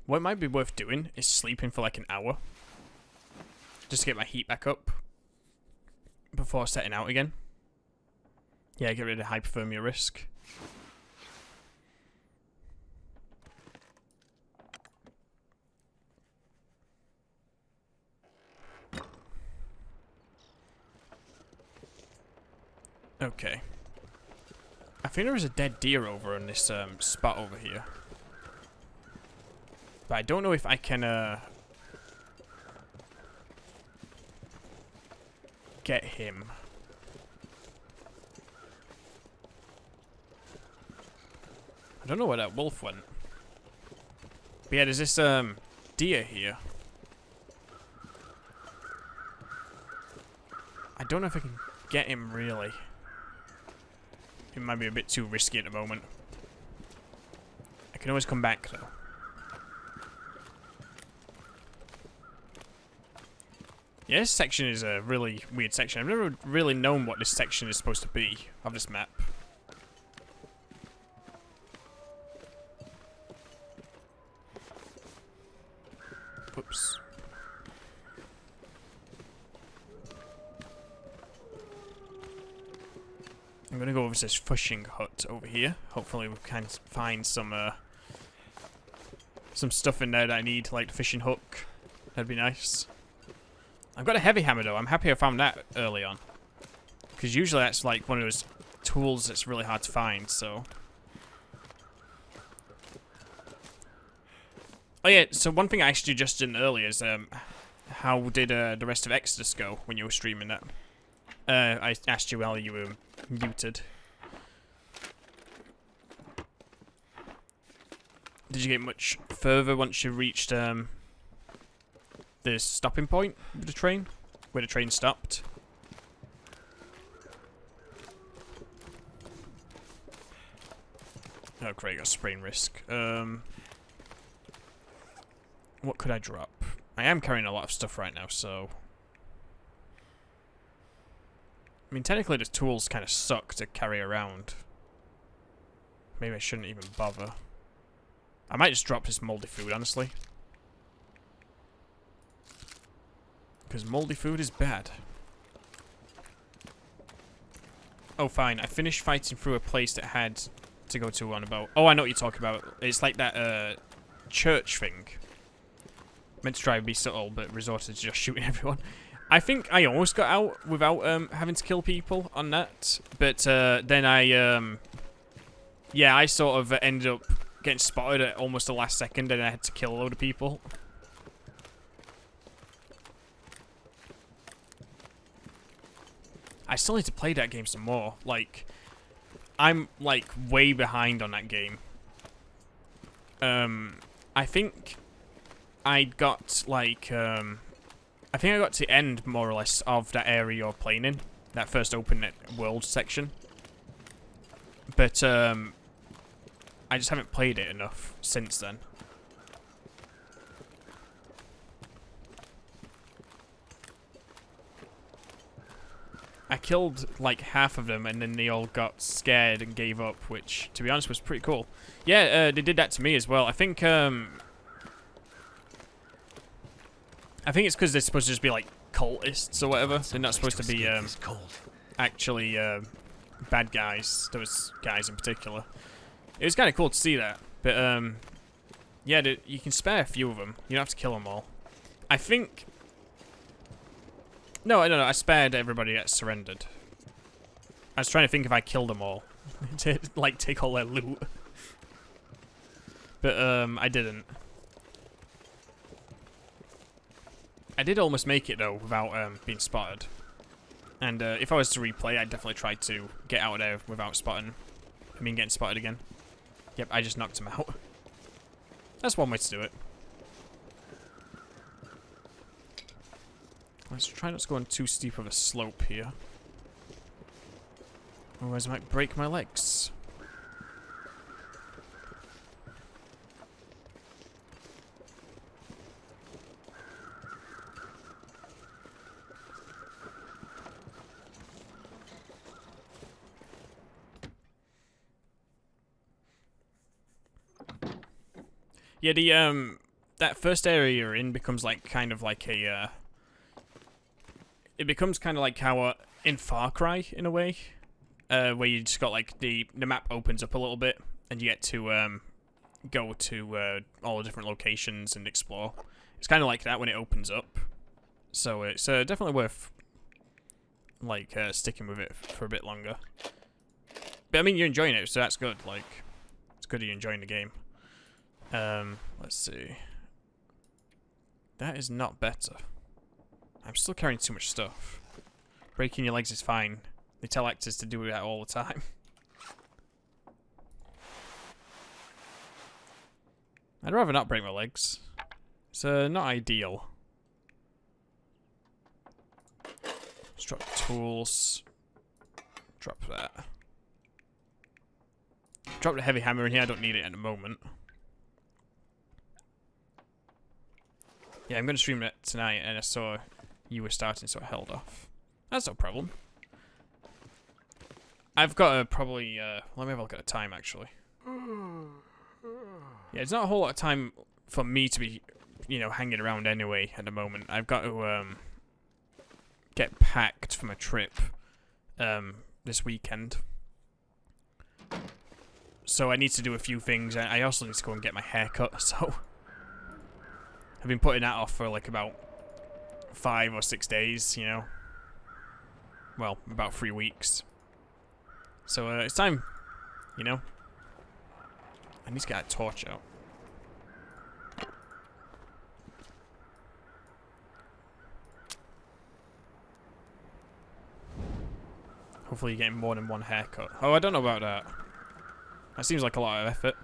[SPEAKER 1] What might be worth doing is sleeping for like an hour. Just to get my heat back up. Before setting out again. Yeah, get rid of hypothermia risk. Okay. I think there is a dead deer over in this spot over here. But I don't know if I can get him. I don't know where that wolf went. But yeah, there's this deer here. I don't know if I can get him really. It might be a bit too risky at the moment. I can always come back though. Yeah, this section is a really weird section. I've never really known what this section is supposed to be of this map. Oops. I'm gonna go over to this fishing hut over here. Hopefully we can find some stuff in there that I need, like the fishing hook. That'd be nice. I've got a heavy hammer though. I'm happy I found that early on. Because usually that's like one of those tools that's really hard to find, so. Oh yeah, so one thing I asked you just in earlier is how did the rest of Exodus go when you were streaming that? I asked you while you were muted. Did you get much further once you reached the stopping point of the train, where the train stopped. Oh great, got sprain risk. What could I drop? I am carrying a lot of stuff right now, so... I mean, technically the tools kind of suck to carry around. Maybe I shouldn't even bother. I might just drop this moldy food, honestly. Because moldy food is bad. Oh, fine. I finished fighting through a place that had to go to on about... Oh, I know what you're talking about. It's like that church thing. Meant to try and be subtle, but resorted to just shooting everyone. I think I almost got out without having to kill people on that. But then I... yeah, I sort of ended up getting spotted at almost the last second, and I had to kill a load of people. I still need to play that game some more. Like, I'm, like, way behind on that game. I think I got, like, I think I got to the end, more or less, of that area you're playing in. That first open world section. But, I just haven't played it enough since then. I killed like half of them and then they all got scared and gave up, which to be honest was pretty cool. Yeah, they did that to me as well. I think it's because they're supposed to just be like cultists or whatever. They're not supposed to be actually bad guys. Those guys in particular. It was kind of cool to see that, but yeah, you can spare a few of them. You don't have to kill them all. I think. No, I spared everybody that surrendered. I was trying to think if I killed them all to like take all their loot, but I didn't. I did almost make it though without being spotted. And if I was to replay, I'd definitely try to get out of there without spotting. I mean, getting spotted again. Yep, I just knocked him out. That's one way to do it. Let's try not to go on too steep of a slope here. Otherwise I might break my legs. Yeah, the that first area you're in becomes like kind of like a it becomes kind of like how in Far Cry in a way, where you just got like the map opens up a little bit and you get to go to all the different locations and explore. It's kind of like that when it opens up, so it's definitely worth like sticking with it for a bit longer. But I mean, you're enjoying it, so that's good. Like, it's good that you're enjoying the game. Let's see. That is not better. I'm still carrying too much stuff. Breaking your legs is fine. They tell actors to do that all the time. I'd rather not break my legs. It's not ideal. Let's drop tools. Drop that. Drop the heavy hammer in here. I don't need it at the moment. Yeah, I'm going to stream it tonight, and I saw you were starting, so I held off. That's no problem. I've got to probably... let me have a look at the time, actually. Yeah, it's not a whole lot of time for me to be, you know, hanging around anyway at the moment. I've got to get packed for my trip this weekend. So I need to do a few things. I also need to go and get my hair cut, so... I've been putting that off for like about 5 or 6 days, you know. Well, about 3 weeks. So it's time, you know. I need to get a torch out. Hopefully you're getting more than one haircut. Oh, I don't know about that. That seems like a lot of effort.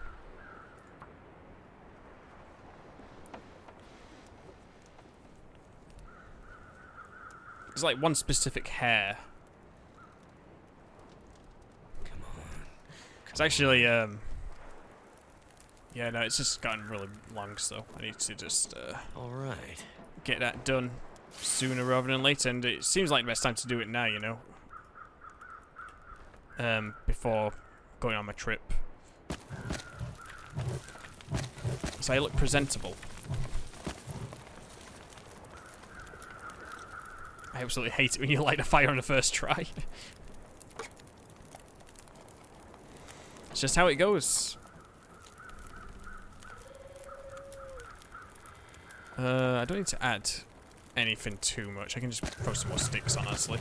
[SPEAKER 1] There's like one specific hair.
[SPEAKER 2] Come on.
[SPEAKER 1] It's actually, yeah, no, it's just gotten really long, so I need to just,
[SPEAKER 2] All right.
[SPEAKER 1] get that done sooner rather than later, and it seems like the best time to do it now, you know? Before going on my trip. So I look presentable. I absolutely hate it when you light a fire on the first try. It's just how it goes. I don't need to add anything too much. I can just throw some more sticks on, honestly.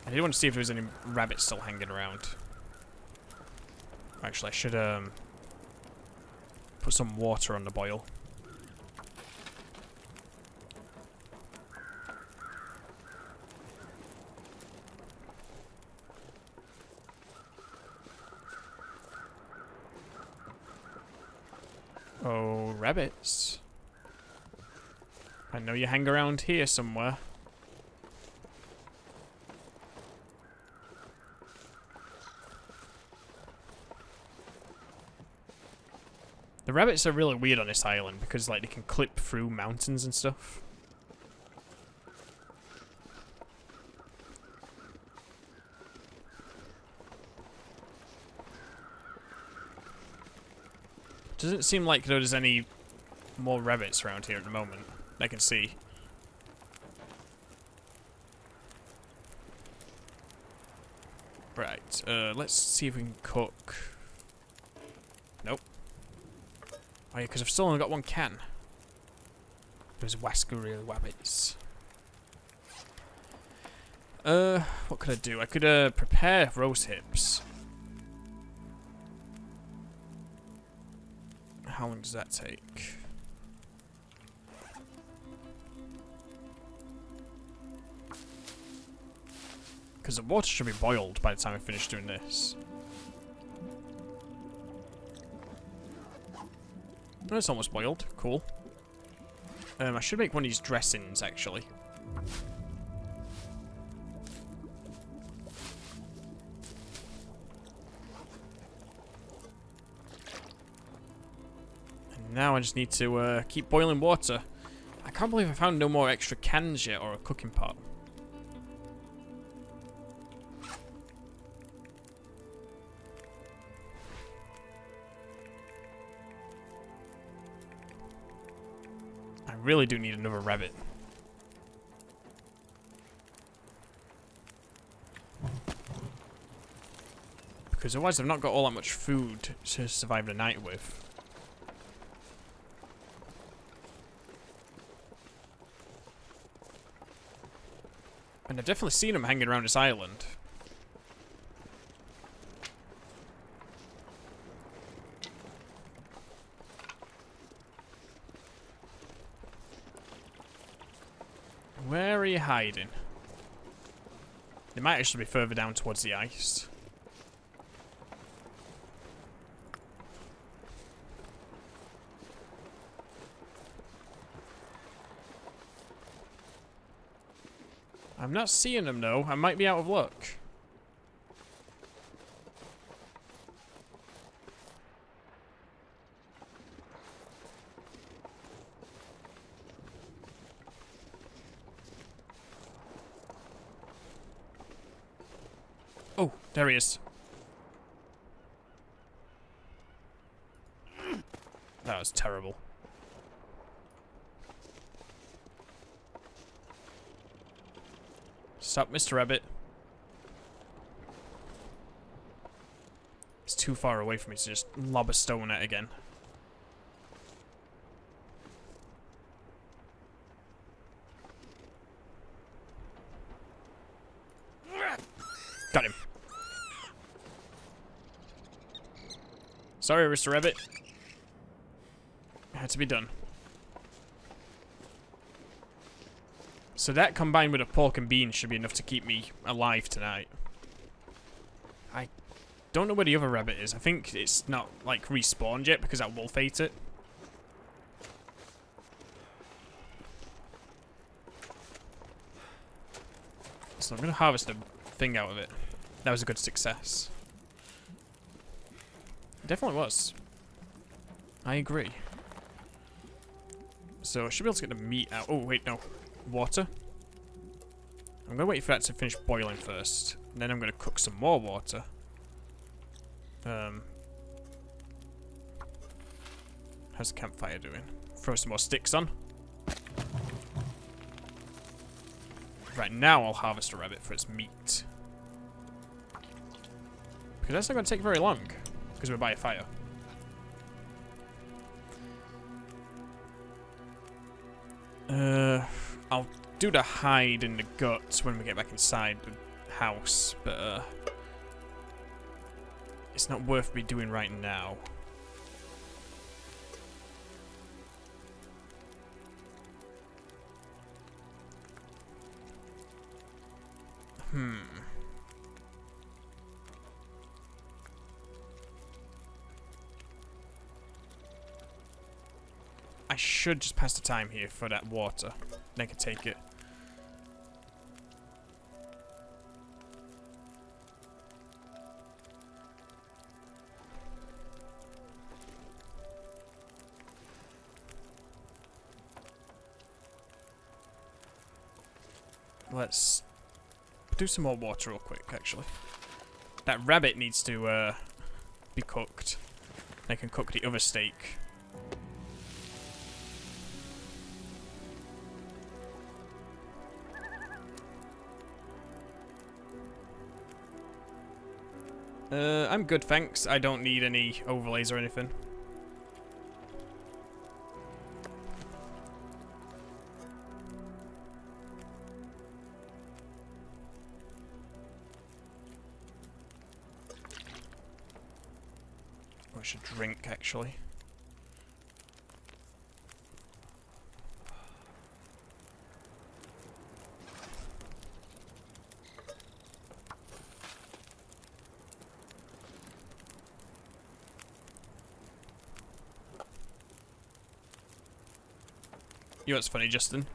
[SPEAKER 1] I did want to see if there was any rabbits still hanging around. Actually, I should put some water on the boil. Oh, rabbits. I know you hang around here somewhere. The rabbits are really weird on this island because, like, they can clip through mountains and stuff. Doesn't seem like there's any more rabbits around here at the moment. I can see. Right, let's see if we can cook. Nope. Oh yeah, because I've still only got one can. Those wascaril rabbits. What could I do? I could, prepare rose hips. How long does that take? Because the water should be boiled by the time I finish doing this. Oh, it's almost boiled. Cool. I should make one of these dressings, actually. And now I just need to keep boiling water. I can't believe I found no more extra cans yet or a cooking pot. I really do need another rabbit. Because otherwise I've not got all that much food to survive the night with. And I've definitely seen them hanging around this island. Where are you hiding? They might actually be further down towards the ice. I'm not seeing them though. I might be out of luck. Oh, there he is. That was terrible. Stop, Mr. Rabbit. It's too far away from me to just lob a stone at it again. Got him. Sorry, Mr. Rabbit. It had to be done. So that combined with a pork and beans should be enough to keep me alive tonight. I don't know where the other rabbit is. I think it's not, like, respawned yet because that wolf ate it. So I'm going to harvest a thing out of it. That was a good success. It definitely was. I agree. So I should be able to get the meat out. Oh, wait, no. Water. I'm going to wait for that to finish boiling first. And then I'm going to cook some more water. How's the campfire doing? Throw some more sticks on. Right, now I'll harvest a rabbit for its meat. Because that's not going to take very long. Because we're by a fire. I'll do the hide and the guts when we get back inside the house, but it's not worth me doing right now. I should just pass the time here for that water. Then I can take it. Let's do some more water real quick, actually. That rabbit needs to be cooked. I can cook the other steak. I'm good, thanks. I don't need any overlays or anything. I should drink, actually. You know what's funny, Justin?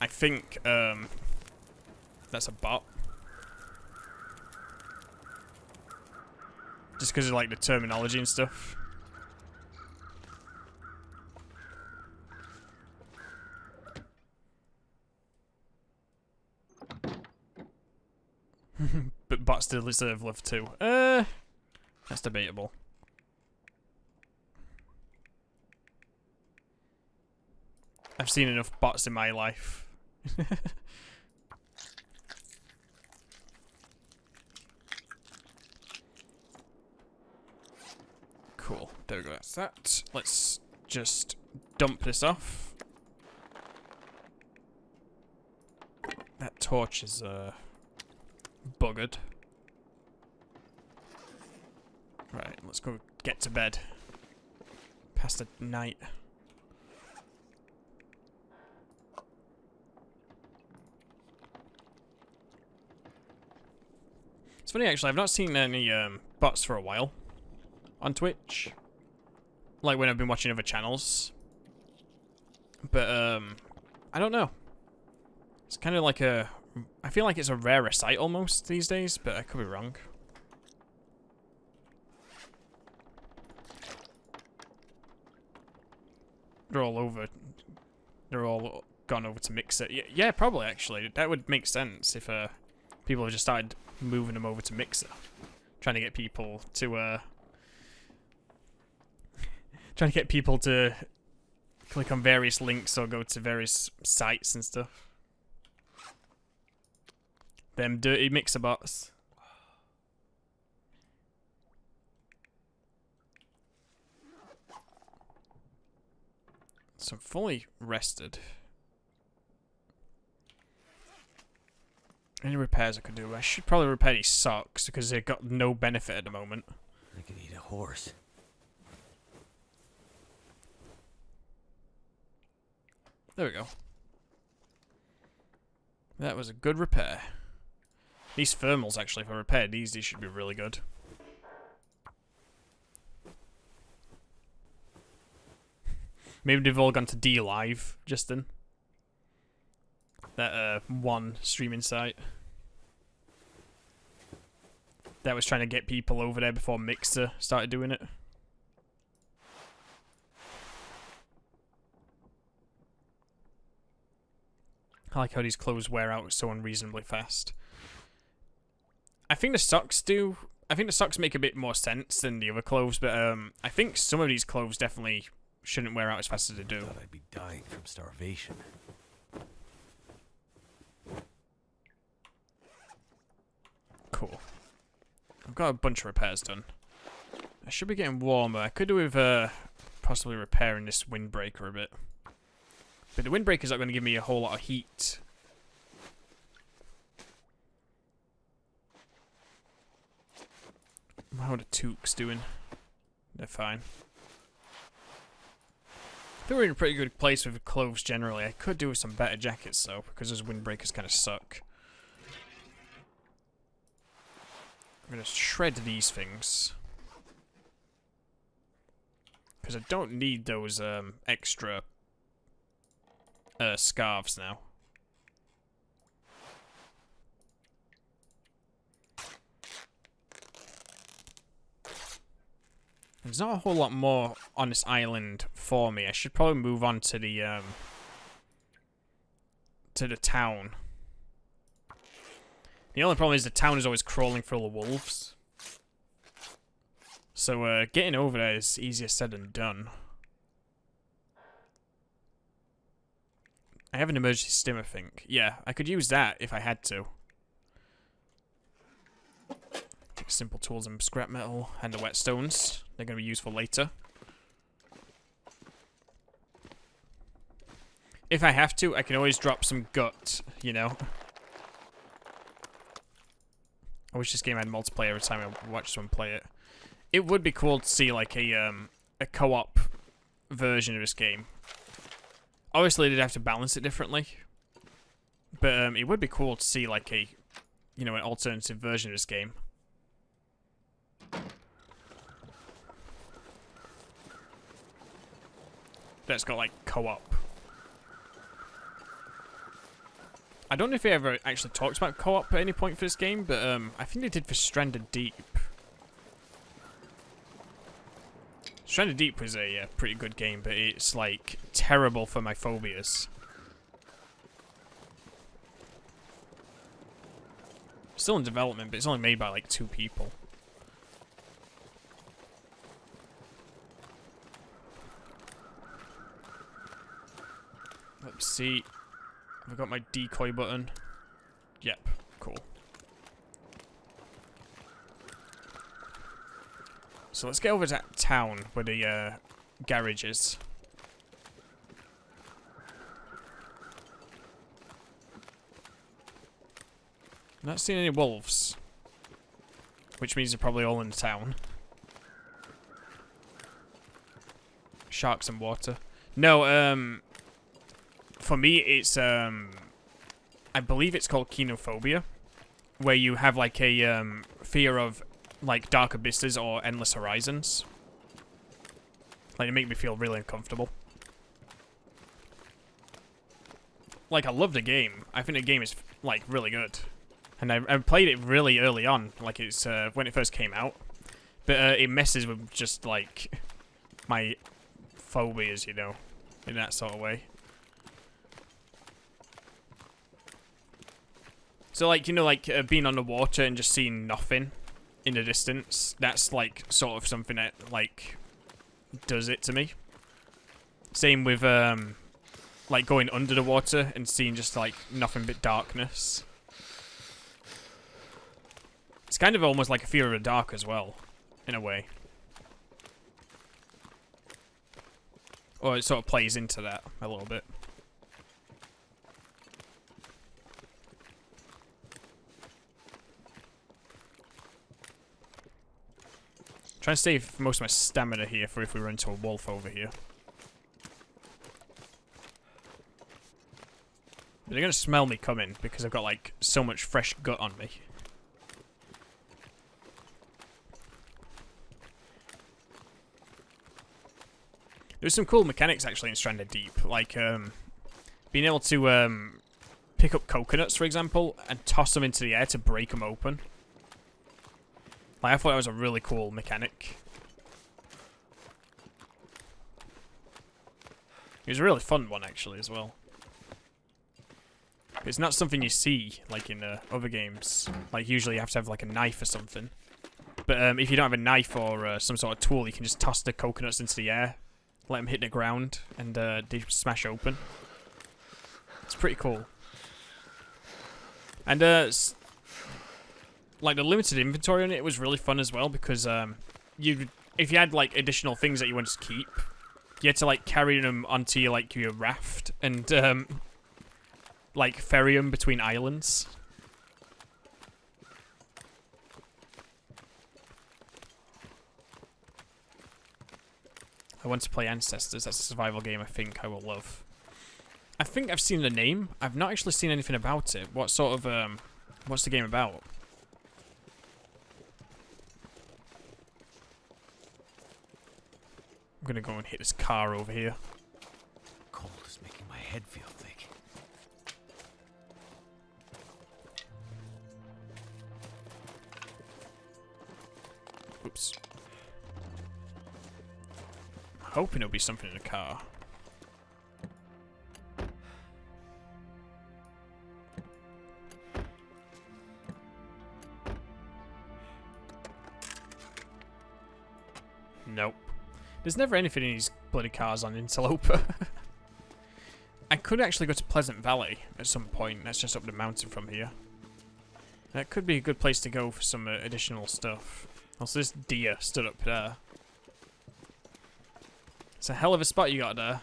[SPEAKER 1] I think that's a bot. Just because of like the terminology and stuff. But bots still deserve love too. That's debatable. I've seen enough bots in my life. Cool. There we go. That's that. Let's just dump this off. That torch is buggered. Right, let's go get to bed. Past the night. It's funny actually, I've not seen any bots for a while on Twitch. Like when I've been watching other channels. But I don't know. It's kind of like a... I feel like it's a rarer sight almost these days, but I could be wrong. They're all over. They're all gone over to Mixer. Yeah, probably actually. That would make sense if people have just started moving them over to Mixer, trying to get people to click on various links or go to various sites and stuff. Them dirty Mixer bots. So I'm fully rested. Any repairs I could do? I should probably repair these socks because they've got no benefit at the moment.
[SPEAKER 2] I could eat a horse.
[SPEAKER 1] There we go. That was a good repair. These thermals, actually, if I repaired these should be really good. Maybe they've all gone to D Live, Justin. That one streaming site that was trying to get people over there before Mixer started doing it. I like how these clothes wear out so unreasonably fast. I think the socks do. I think the socks make a bit more sense than the other clothes, but I think some of these clothes definitely shouldn't wear out as fast as they do.
[SPEAKER 2] Thought I'd be dying from starvation.
[SPEAKER 1] Cool. I've got a bunch of repairs done. I should be getting warmer. I could do with possibly repairing this windbreaker a bit. But the windbreaker's not going to give me a whole lot of heat. How are the toques doing? They're fine. I think we're in a pretty good place with clothes generally. I could do with some better jackets though, because those windbreakers kind of suck. I'm going to shred these things. Because I don't need those extra scarves now. There's not a whole lot more on this island for me. I should probably move on to the town. The only problem is the town is always crawling full of wolves. So getting over there is easier said than done. I have an emergency stim, I think. Yeah, I could use that if I had to. Take simple tools and scrap metal and the whetstones. They're going to be useful later. If I have to, I can always drop some gut, you know. I wish this game had multiplayer every time I watch someone play it. It would be cool to see like a co-op version of this game. Obviously, they'd have to balance it differently, but it would be cool to see like a, you know, an alternative version of this game. That's got like co-op. I don't know if they ever actually talked about co-op at any point for this game, but I think they did for Stranded Deep. Stranded Deep was a pretty good game, but it's like terrible for my phobias. Still in development, but it's only made by like 2 people. Let's see. Have I got my decoy button? Yep, cool. So let's get over to that town where the garage is. I'm not seeing any wolves. Which means they're probably all in the town. Sharks and water. No, for me, it's, I believe it's called Kenophobia, where you have, like, a, fear of, like, dark abysses or endless horizons. Like, it make me feel really uncomfortable. Like, I love the game. I think the game is, like, really good. And I played it really early on, like, it's, when it first came out. But, it messes with just, like, my phobias, you know, in that sort of way. So, like, you know, like, being on the water and just seeing nothing in the distance, that's, like, sort of something that, like, does it to me. Same with, like, going under the water and seeing just, like, nothing but darkness. It's kind of almost like a fear of the dark as well, in a way. Or it sort of plays into that a little bit. Trying to save most of my stamina here for if we run into a wolf over here. But they're gonna smell me coming because I've got like so much fresh gut on me. There's some cool mechanics actually in Stranded Deep, like being able to pick up coconuts, for example, and toss them into the air to break them open. Like, I thought that was a really cool mechanic. It was a really fun one, actually, as well. It's not something you see, like, in other games. Like, usually you have to have, like, a knife or something. But if you don't have a knife or some sort of tool, you can just toss the coconuts into the air, let them hit the ground, and they smash open. It's pretty cool. And, like, the limited inventory on it was really fun as well, because if you had, like, additional things that you wanted to keep, you had to, like, carry them onto your, like, your raft and, like, ferry them between islands. I want to play Ancestors. That's a survival game I think I will love. I think I've seen the name. I've not actually seen anything about it. What sort of, what's the game about? I'm gonna go and hit this car over here.
[SPEAKER 2] Cold is making my head feel thick.
[SPEAKER 1] Oops. I'm hoping there'll be something in the car. Nope. There's never anything in these bloody cars on Interloper. I could actually go to Pleasant Valley at some point. That's just up the mountain from here. That could be a good place to go for some additional stuff. Also, this deer stood up there. It's a hell of a spot you got there.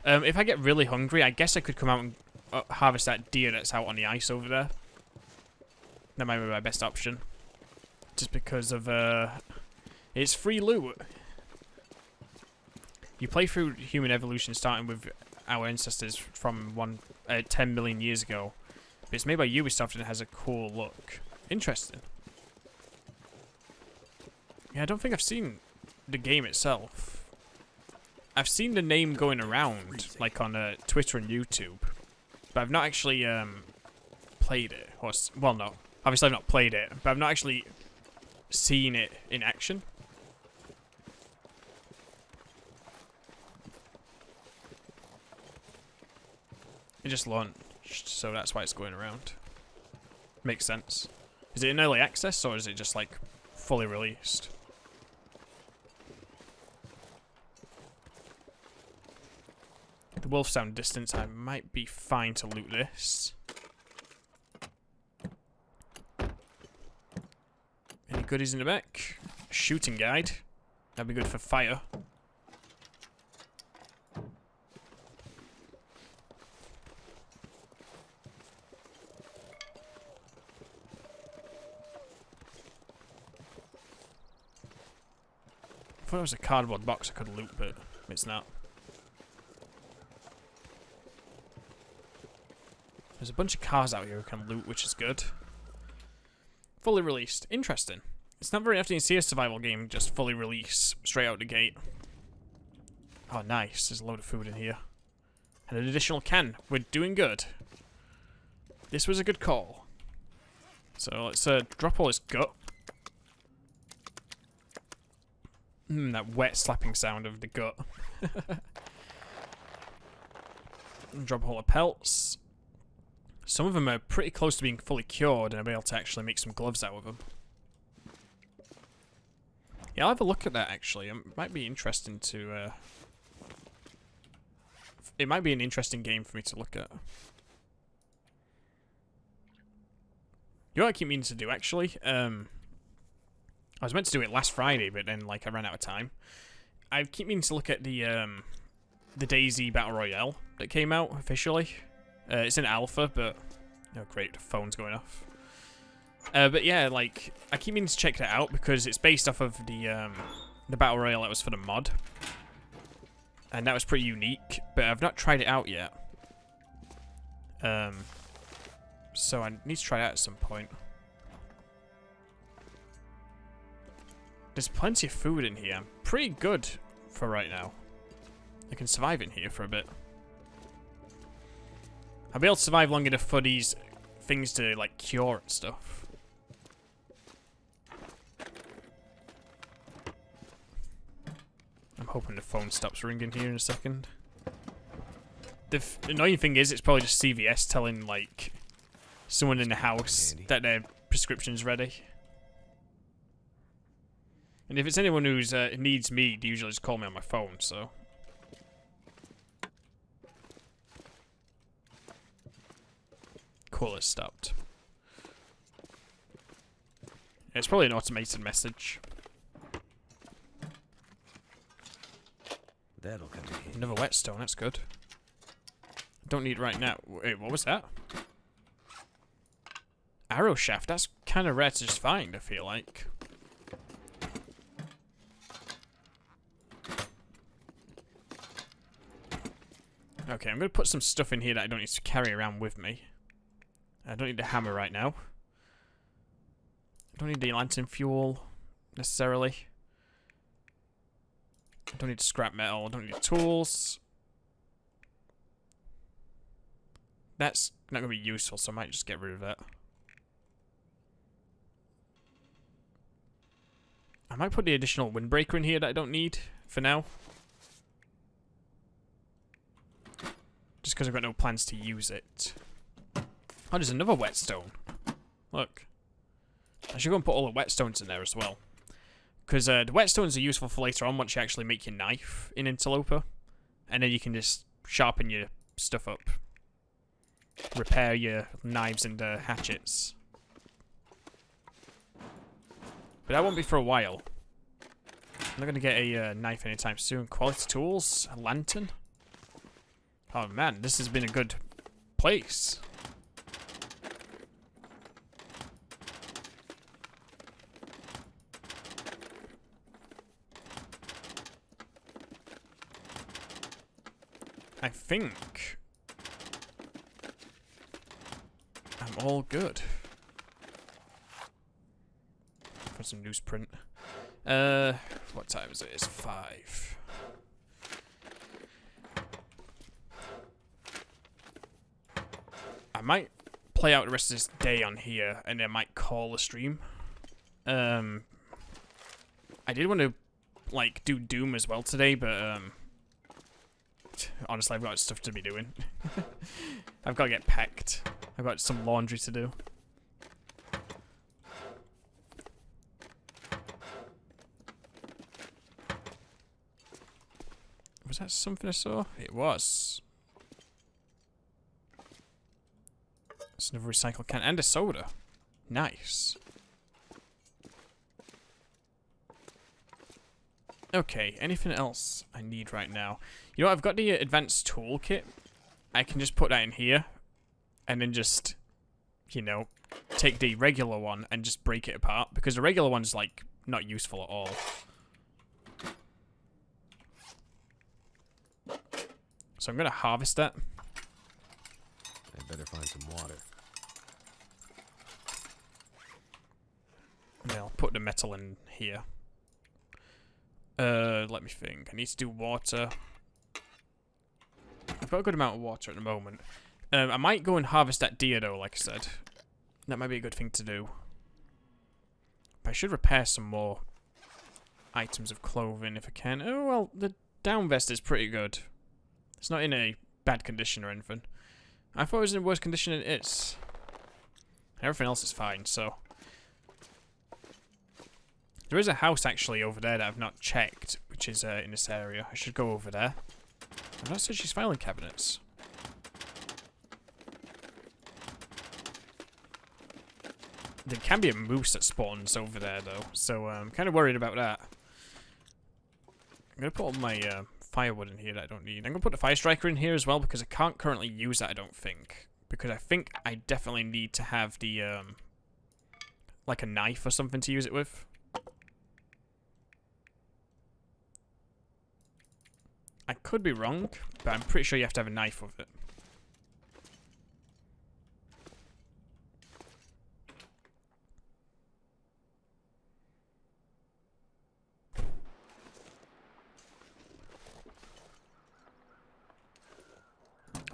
[SPEAKER 1] If I get really hungry, I guess I could come out and harvest that deer that's out on the ice over there. That might be my best option. Just because of, it's free loot. You play through human evolution starting with our ancestors from 10 million years ago. But it's made by Ubisoft and it has a cool look. Interesting. Yeah, I don't think I've seen the game itself. I've seen the name going around, like on Twitter and YouTube. But I've not actually played it. Or, well, no. Obviously I've not played it. But I've not actually seen it in action. It just launched, so that's why it's going around. Makes sense. Is it in early access, or is it just, like, fully released? The wolves sound distant. I might be fine to loot this. Any goodies in the back? Shooting guide. That'd be good for fire. I thought it was a cardboard box I could loot, but it's not. There's a bunch of cars out here who can loot, which is good. Fully released. Interesting. It's not very often you see a survival game just fully release straight out the gate. Oh, nice. There's a load of food in here. And an additional can. We're doing good. This was a good call. So let's drop all this gut. That wet slapping sound of the gut. Drop a whole of pelts. Some of them are pretty close to being fully cured, and I'll be able to actually make some gloves out of them. Yeah, I'll have a look at that, actually. It might be interesting to... it might be an interesting game for me to look at. You know what I keep meaning to do, actually? I was meant to do it last Friday, but then, like, I ran out of time. I keep meaning to look at the DayZ Battle Royale that came out officially. It's in alpha, but... Oh, great. The phone's going off. But yeah, like, I keep meaning to check that out because it's based off of the Battle Royale that was for the mod. And that was pretty unique, but I've not tried it out yet. So I need to try that at some point. There's plenty of food in here. Pretty good for right now. I can survive in here for a bit. I'll be able to survive long enough for these things to, like, cure and stuff. I'm hoping the phone stops ringing here in a second. The annoying thing is, it's probably just CVS telling, like, someone in the house that their prescription's ready. And if it's anyone who's needs me, they usually just call me on my phone, so... Cool, it's stopped. It's probably an automated message.
[SPEAKER 2] That'll come in handy.
[SPEAKER 1] Another whetstone, that's good. Don't need it right now. Wait, what was that? Arrow shaft, that's kind of rare to just find, I feel like. Okay, I'm going to put some stuff in here that I don't need to carry around with me. I don't need the hammer right now. I don't need the lantern fuel, necessarily. I don't need scrap metal, I don't need tools. That's not going to be useful, so I might just get rid of that. I might put the additional windbreaker in here that I don't need for now. Just because I've got no plans to use it. Oh, there's another whetstone. Look. I should go and put all the whetstones in there as well. Because the whetstones are useful for later on once you actually make your knife in Interloper. And then you can just sharpen your stuff up. Repair your knives and hatchets. But that won't be for a while. I'm not going to get a knife anytime soon. Quality tools? A lantern? Oh man, this has been a good place. I think I'm all good. For some newsprint. What time is it? It's 5. I might play out the rest of this day on here, and I might call a stream. I did want to, like, do Doom as well today, but, honestly, I've got stuff to be doing. I've got to get packed. I've got some laundry to do. Was that something I saw? It was. It's another recycle can and a soda. Nice. Okay, anything else I need right now? You know what, I've got the advanced toolkit. I can just put that in here. And then just, you know, take the regular one and just break it apart. Because the regular one's, like, not useful at all. So I'm going to harvest that.
[SPEAKER 2] I better find some water.
[SPEAKER 1] And then I'll put the metal in here. Let me think. I need to do water. I've got a good amount of water at the moment. I might go and harvest that deer though, like I said. That might be a good thing to do. But I should repair some more items of clothing if I can. Oh, well, the down vest is pretty good. It's not in a bad condition or anything. I thought it was in worse condition than it is. Everything else is fine, so... There is a house actually over there that I've not checked, which is in this area. I should go over there. I've not searched these filing cabinets. There can be a moose that spawns over there though, so I'm kind of worried about that. I'm going to put all my firewood in here that I don't need. I'm going to put the fire striker in here as well because I can't currently use that, I don't think. Because I think I definitely need to have the, like a knife or something to use it with. I could be wrong, but I'm pretty sure you have to have a knife with it.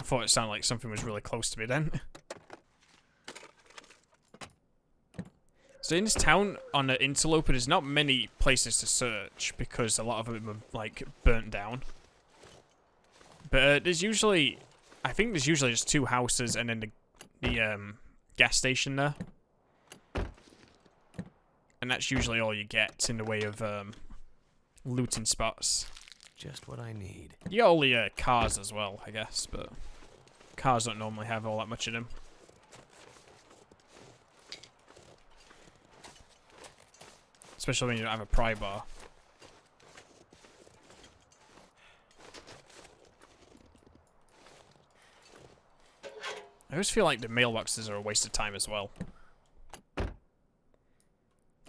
[SPEAKER 1] I thought it sounded like something was really close to me then. So in this town on the Interloper, there's not many places to search because a lot of them are like burnt down. But there's usually, I think there's usually just 2 houses and then the gas station there. And that's usually all you get in the way of looting spots.
[SPEAKER 2] Just what I need.
[SPEAKER 1] You got all the cars as well, I guess, but cars don't normally have all that much in them. Especially when you don't have a pry bar. I always feel like the mailboxes are a waste of time as well.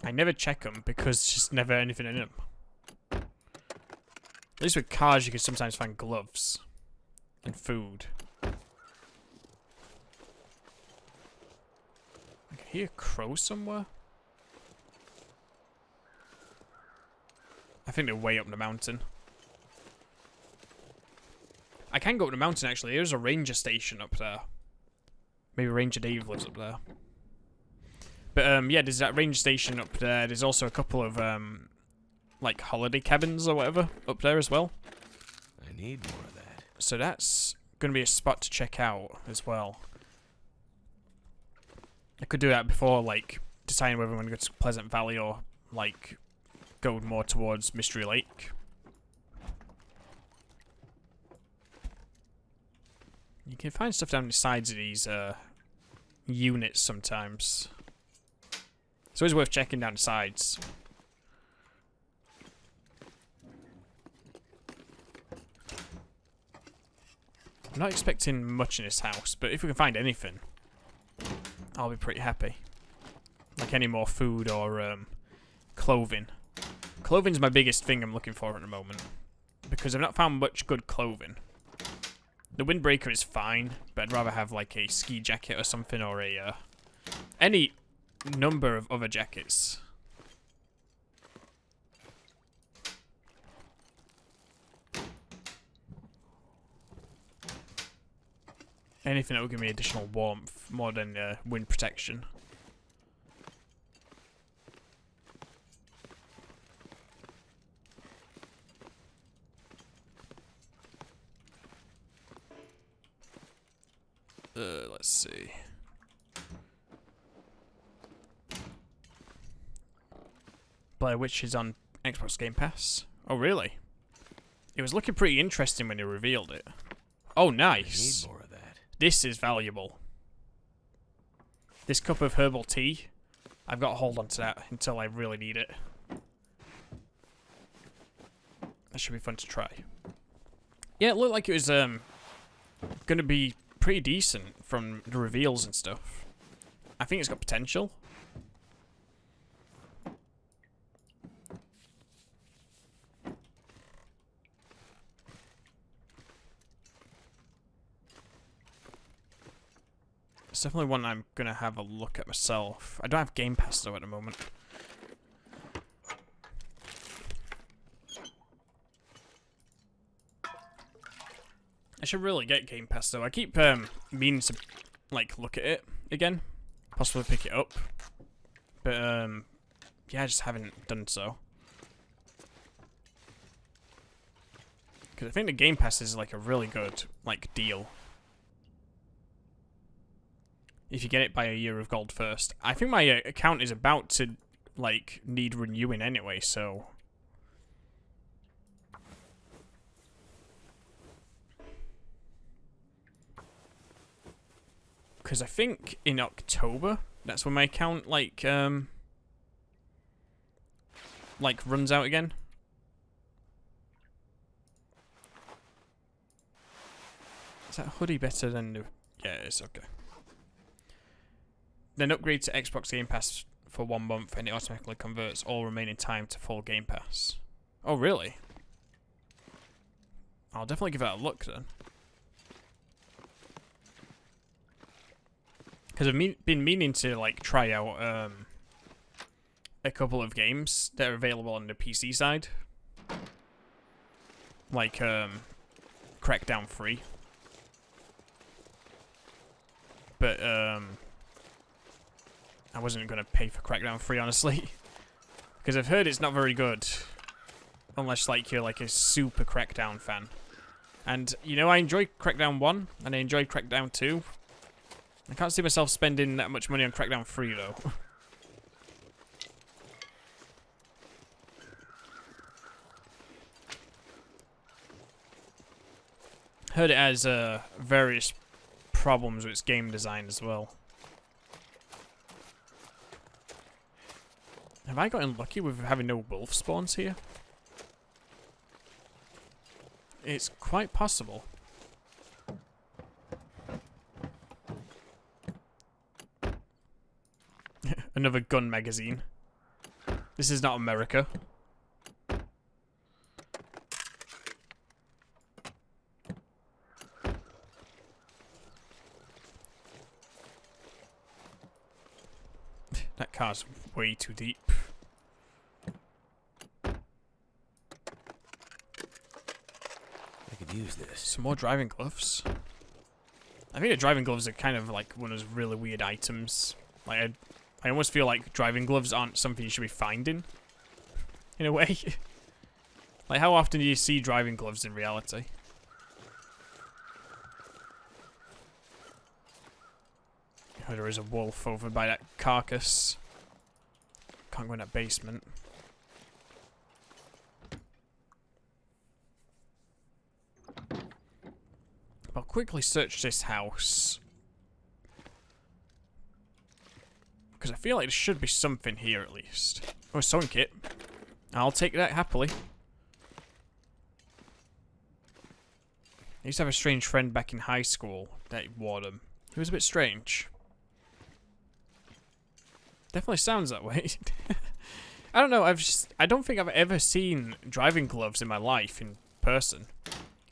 [SPEAKER 1] I never check them because there's just never anything in them. At least with cars you can sometimes find gloves. And food. I can hear a crow somewhere. I think they're way up the mountain. I can go up the mountain actually. There's a ranger station up there. Maybe Ranger Dave lives up there. But yeah, there's that ranger station up there. There's also a couple of like holiday cabins or whatever up there as well.
[SPEAKER 2] I need more of that.
[SPEAKER 1] So that's gonna be a spot to check out as well. I could do that before like deciding whether I'm gonna go to Pleasant Valley or like go more towards Mystery Lake. You can find stuff down the sides of these units sometimes. It's always worth checking down the sides. I'm not expecting much in this house, but if we can find anything, I'll be pretty happy. Like any more food or clothing. Clothing's my biggest thing I'm looking for at the moment. Because I've not found much good clothing. The windbreaker is fine, but I'd rather have like a ski jacket or something, or a any number of other jackets. Anything that will give me additional warmth more than wind protection. Let's see. Blair Witch is on Xbox Game Pass. Oh, really? It was looking pretty interesting when they revealed it. Oh, nice.
[SPEAKER 2] I need more of that.
[SPEAKER 1] This is valuable. This cup of herbal tea, I've got to hold on to that until I really need it. That should be fun to try. Yeah, it looked like it was going to be pretty decent from the reveals and stuff. I think it's got potential. It's definitely one I'm going to have a look at myself. I don't have Game Pass though at the moment. I should really get Game Pass though. I keep meaning to like look at it again, possibly pick it up, but yeah, I just haven't done so. Because I think the Game Pass is like a really good like deal. If you get it by a year of gold first. I think my account is about to like need renewing anyway, so. Because I think in October, that's when my account like runs out again. Is that hoodie better than the... Yeah, it is, okay. Then upgrade to Xbox Game Pass for 1 month and it automatically converts all remaining time to full Game Pass. Oh, really? I'll definitely give that a look then. Because I've been meaning to like try out a couple of games that are available on the PC side. Like Crackdown 3. But, I wasn't going to pay for Crackdown 3, honestly. Because I've heard it's not very good. Unless, like, you're, like, a super Crackdown fan. And, you know, I enjoyed Crackdown 1, and I enjoyed Crackdown 2. I can't see myself spending that much money on Crackdown 3, though. Heard it has various problems with its game design as well. Have I gotten lucky with having no wolf spawns here? It's quite possible. Another gun magazine. This is not America. That car's way too deep.
[SPEAKER 2] I could use this.
[SPEAKER 1] Some more driving gloves. I think the driving gloves are kind of like one of those really weird items. Like, I almost feel like driving gloves aren't something you should be finding. In a way. Like, how often do you see driving gloves in reality? Oh, there is a wolf over by that carcass. Can't go in that basement. I'll quickly search this house. Because I feel like there should be something here at least. Oh, a sewing kit. I'll take that happily. I used to have a strange friend back in high school that wore them. He was a bit strange. Definitely sounds that way. I don't know, I don't think I've ever seen driving gloves in my life in person.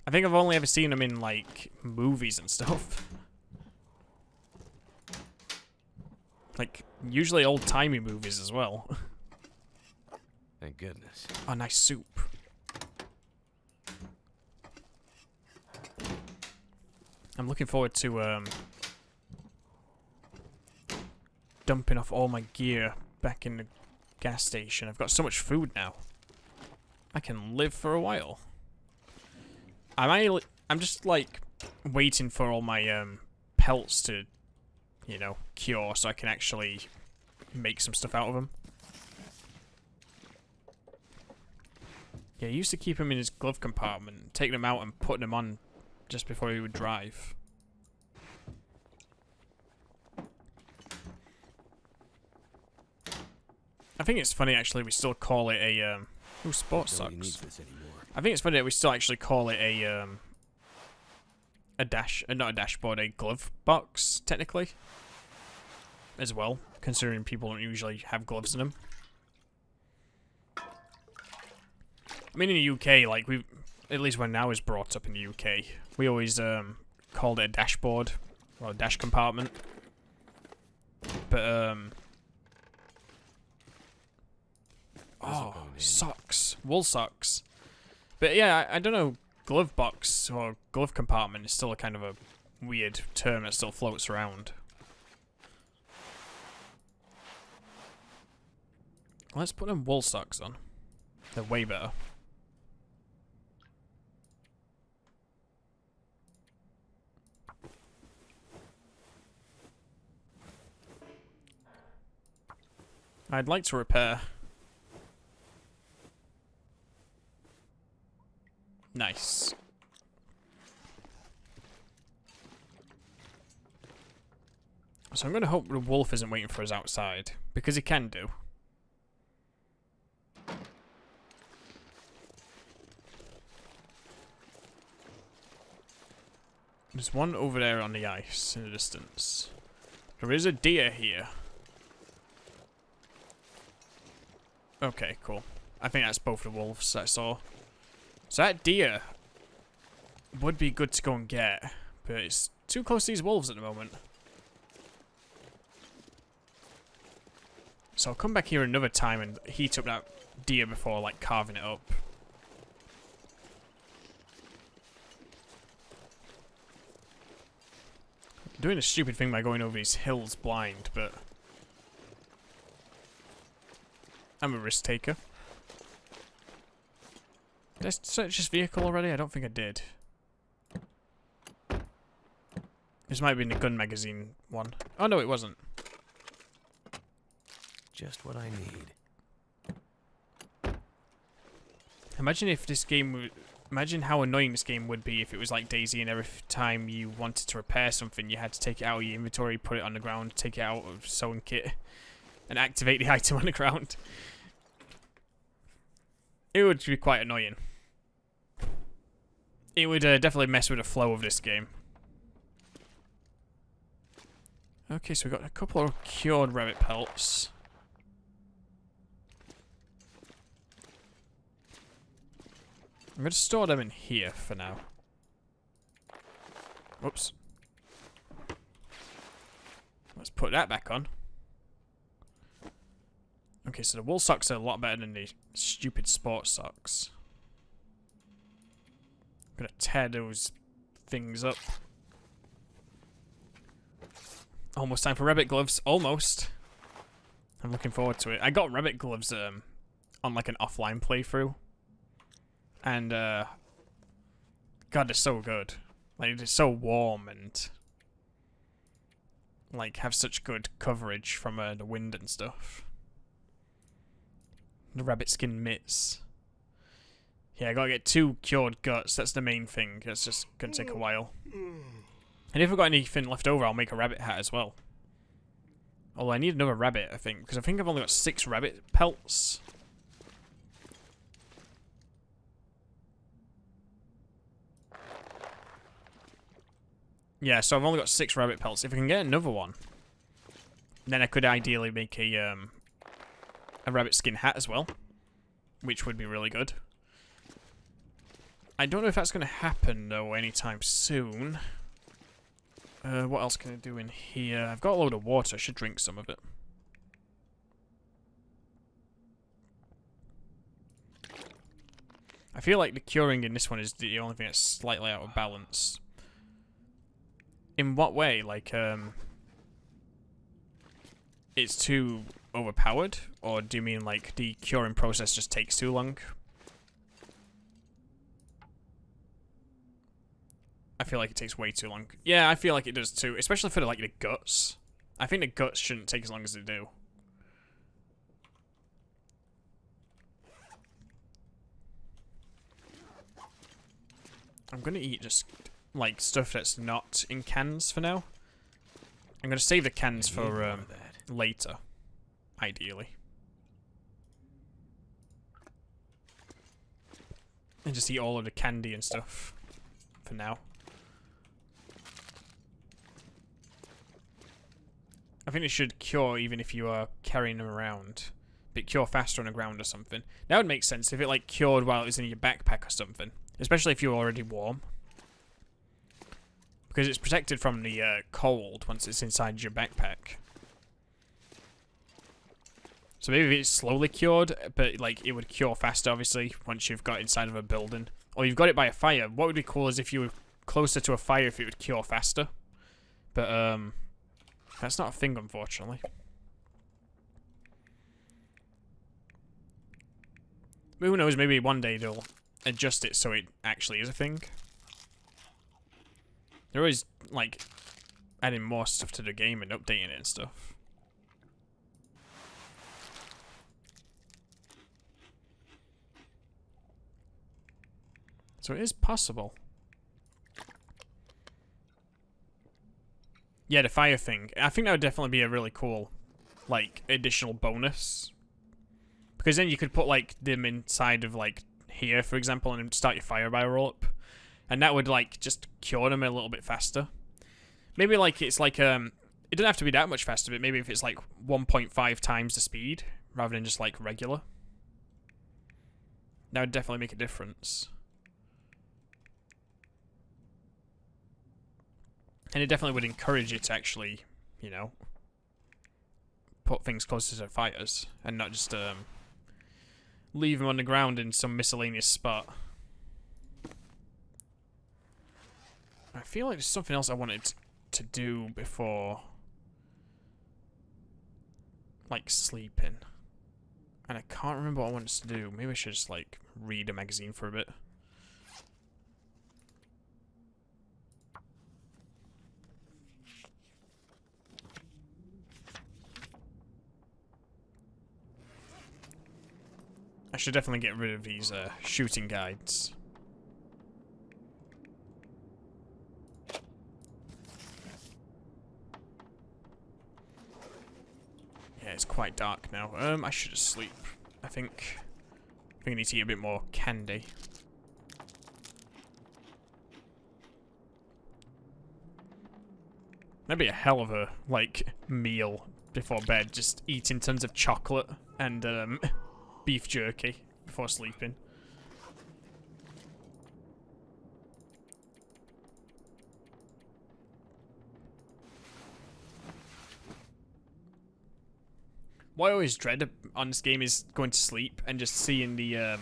[SPEAKER 1] I think I've only ever seen them in, like, movies and stuff. Like, usually old-timey movies as well.
[SPEAKER 2] Thank goodness.
[SPEAKER 1] Oh, nice soup. I'm looking forward to, dumping off all my gear back in the gas station. I've got so much food now. I can live for a while. I'm just, like, waiting for all my, pelts to, you know, cure so I can actually make some stuff out of them. Yeah, he used to keep him in his glove compartment, take them out and put them on just before he would drive. I think it's funny, actually, we still call it a, ooh, sports socks. I think it's funny that we still actually call it a not a dashboard, a glove box, technically. As well, considering people don't usually have gloves in them. I mean, in the UK, like, at least when I was brought up in the UK, we always, called it a dashboard, or a dash compartment. But, oh, socks. Wool socks. But yeah, I don't know, glove box or glove compartment is still a kind of a weird term that still floats around. Let's put them wool socks on. They're way better. I'd like to repair. Nice. So I'm going to hope the wolf isn't waiting for us outside, because he can do. There's one over there on the ice in the distance. There is a deer here. Okay, cool. I think that's both the wolves I saw. So that deer would be good to go and get, but it's too close to these wolves at the moment. So I'll come back here another time and heat up that deer before, like, carving it up. doing a stupid thing by going over these hills blind, but I'm a risk taker. Did I search this vehicle already? I don't think I did. This might have been the gun magazine one. Oh no, it wasn't.
[SPEAKER 2] Just what I need.
[SPEAKER 1] Imagine if this game imagine how annoying this game would be if it was like DayZ and every time you wanted to repair something you had to take it out of your inventory, put it on the ground, take it out of sewing kit, and activate the item on the ground. It would be quite annoying. It would definitely mess with the flow of this game. Okay, so we've got a couple of cured rabbit pelts. I'm going to store them in here for now. Oops. Let's put that back on. Okay, so the wool socks are a lot better than the stupid sports socks. I'm going to tear those things up. Almost time for rabbit gloves. Almost. I'm looking forward to it. I got rabbit gloves on like an offline playthrough. And, God, they're so good. Like, they're so warm and, like, have such good coverage from the wind and stuff. The rabbit skin mitts. Yeah, I gotta get 2 cured guts. That's the main thing. That's just gonna take a while. And if I've got anything left over, I'll make a rabbit hat as well. Although I need another rabbit, I think. Because I think I've only got 6 rabbit pelts. Yeah, so I've only got 6 rabbit pelts. If I can get another one, then I could ideally make a rabbit skin hat as well, which would be really good. I don't know if that's going to happen, though, anytime soon. What else can I do in here? I've got a load of water. I should drink some of it. I feel like the curing in this one is the only thing that's slightly out of balance. In what way? Like, it's too overpowered? Or do you mean, like, the curing process just takes too long? I feel like it takes way too long. Yeah, I feel like it does too. Especially for, like, the guts. I think the guts shouldn't take as long as they do. I'm gonna eat just, like, stuff that's not in cans for now. I'm gonna save the cans for later, ideally. And just eat all of the candy and stuff for now. I think it should cure even if you are carrying them around. But cure faster on the ground or something. That would make sense if it, like, cured while it was in your backpack or something. Especially if you're already warm. Because it's protected from the cold once it's inside your backpack. So maybe it's slowly cured, but, like, it would cure faster, obviously, once you've got inside of a building. Or you've got it by a fire. What would be cool is if you were closer to a fire, if it would cure faster. But, that's not a thing, unfortunately. But who knows, maybe one day they'll adjust it so it actually is a thing. They're always, like, adding more stuff to the game and updating it and stuff. So it is possible. Yeah, the fire thing. I think that would definitely be a really cool, like, additional bonus. Because then you could put, like, them inside of, like, here, for example, and start your fire barrel up. And that would, like, just cure them a little bit faster. Maybe, like, it's like, it doesn't have to be that much faster, but maybe if it's, like, 1.5 times the speed, rather than just, like, regular. That would definitely make a difference. And it definitely would encourage you to actually, you know, put things closer to fires and not just leave them on the ground in some miscellaneous spot. I feel like there's something else I wanted to do before, like, sleeping. And I can't remember what I wanted to do. Maybe I should just, like, read a magazine for a bit. I should definitely get rid of these shooting guides. Yeah, it's quite dark now. I should just sleep, I think. I think I need to eat a bit more candy. That'd be a hell of a, like, meal before bed. Just eating tons of chocolate and, beef jerky before sleeping. What I always dread on this game is going to sleep and just seeing the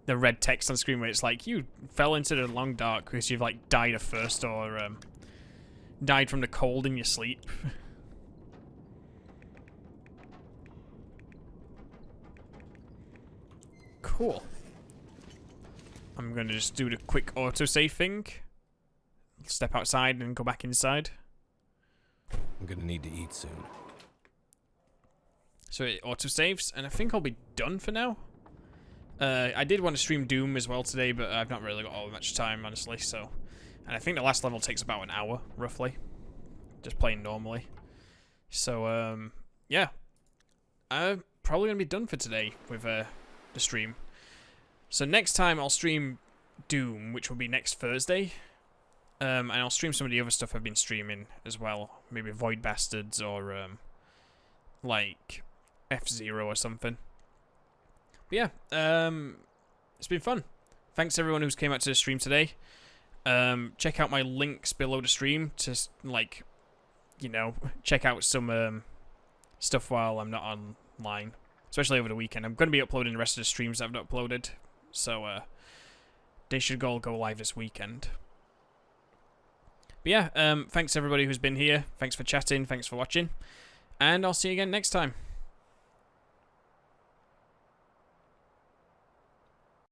[SPEAKER 1] red text on the screen where it's like, you fell into the long dark because you've, like, died of thirst or died from the cold in your sleep. Cool. I'm going to just do the quick autosave thing. Step outside and go back inside.
[SPEAKER 2] I'm gonna need to eat soon.
[SPEAKER 1] So it autosaves, and I think I'll be done for now. I did want to stream Doom as well today, but I've not really got all that much time, honestly, so... And I think the last level takes about an hour, roughly. Just playing normally. So, yeah. I'm probably going to be done for today with the stream. So next time I'll stream Doom, which will be next Thursday. And I'll stream some of the other stuff I've been streaming as well. Maybe Void Bastards or, like, F-Zero or something. But yeah, it's been fun. Thanks everyone who's came out to the stream today. Check out my links below the stream to, like, you know, check out some stuff while I'm not online. Especially over the weekend. I'm going to be uploading the rest of the streams that I've not uploaded. So, they should all go live this weekend. But yeah, thanks everybody who's been here. Thanks for chatting. Thanks for watching. And I'll see you again next time.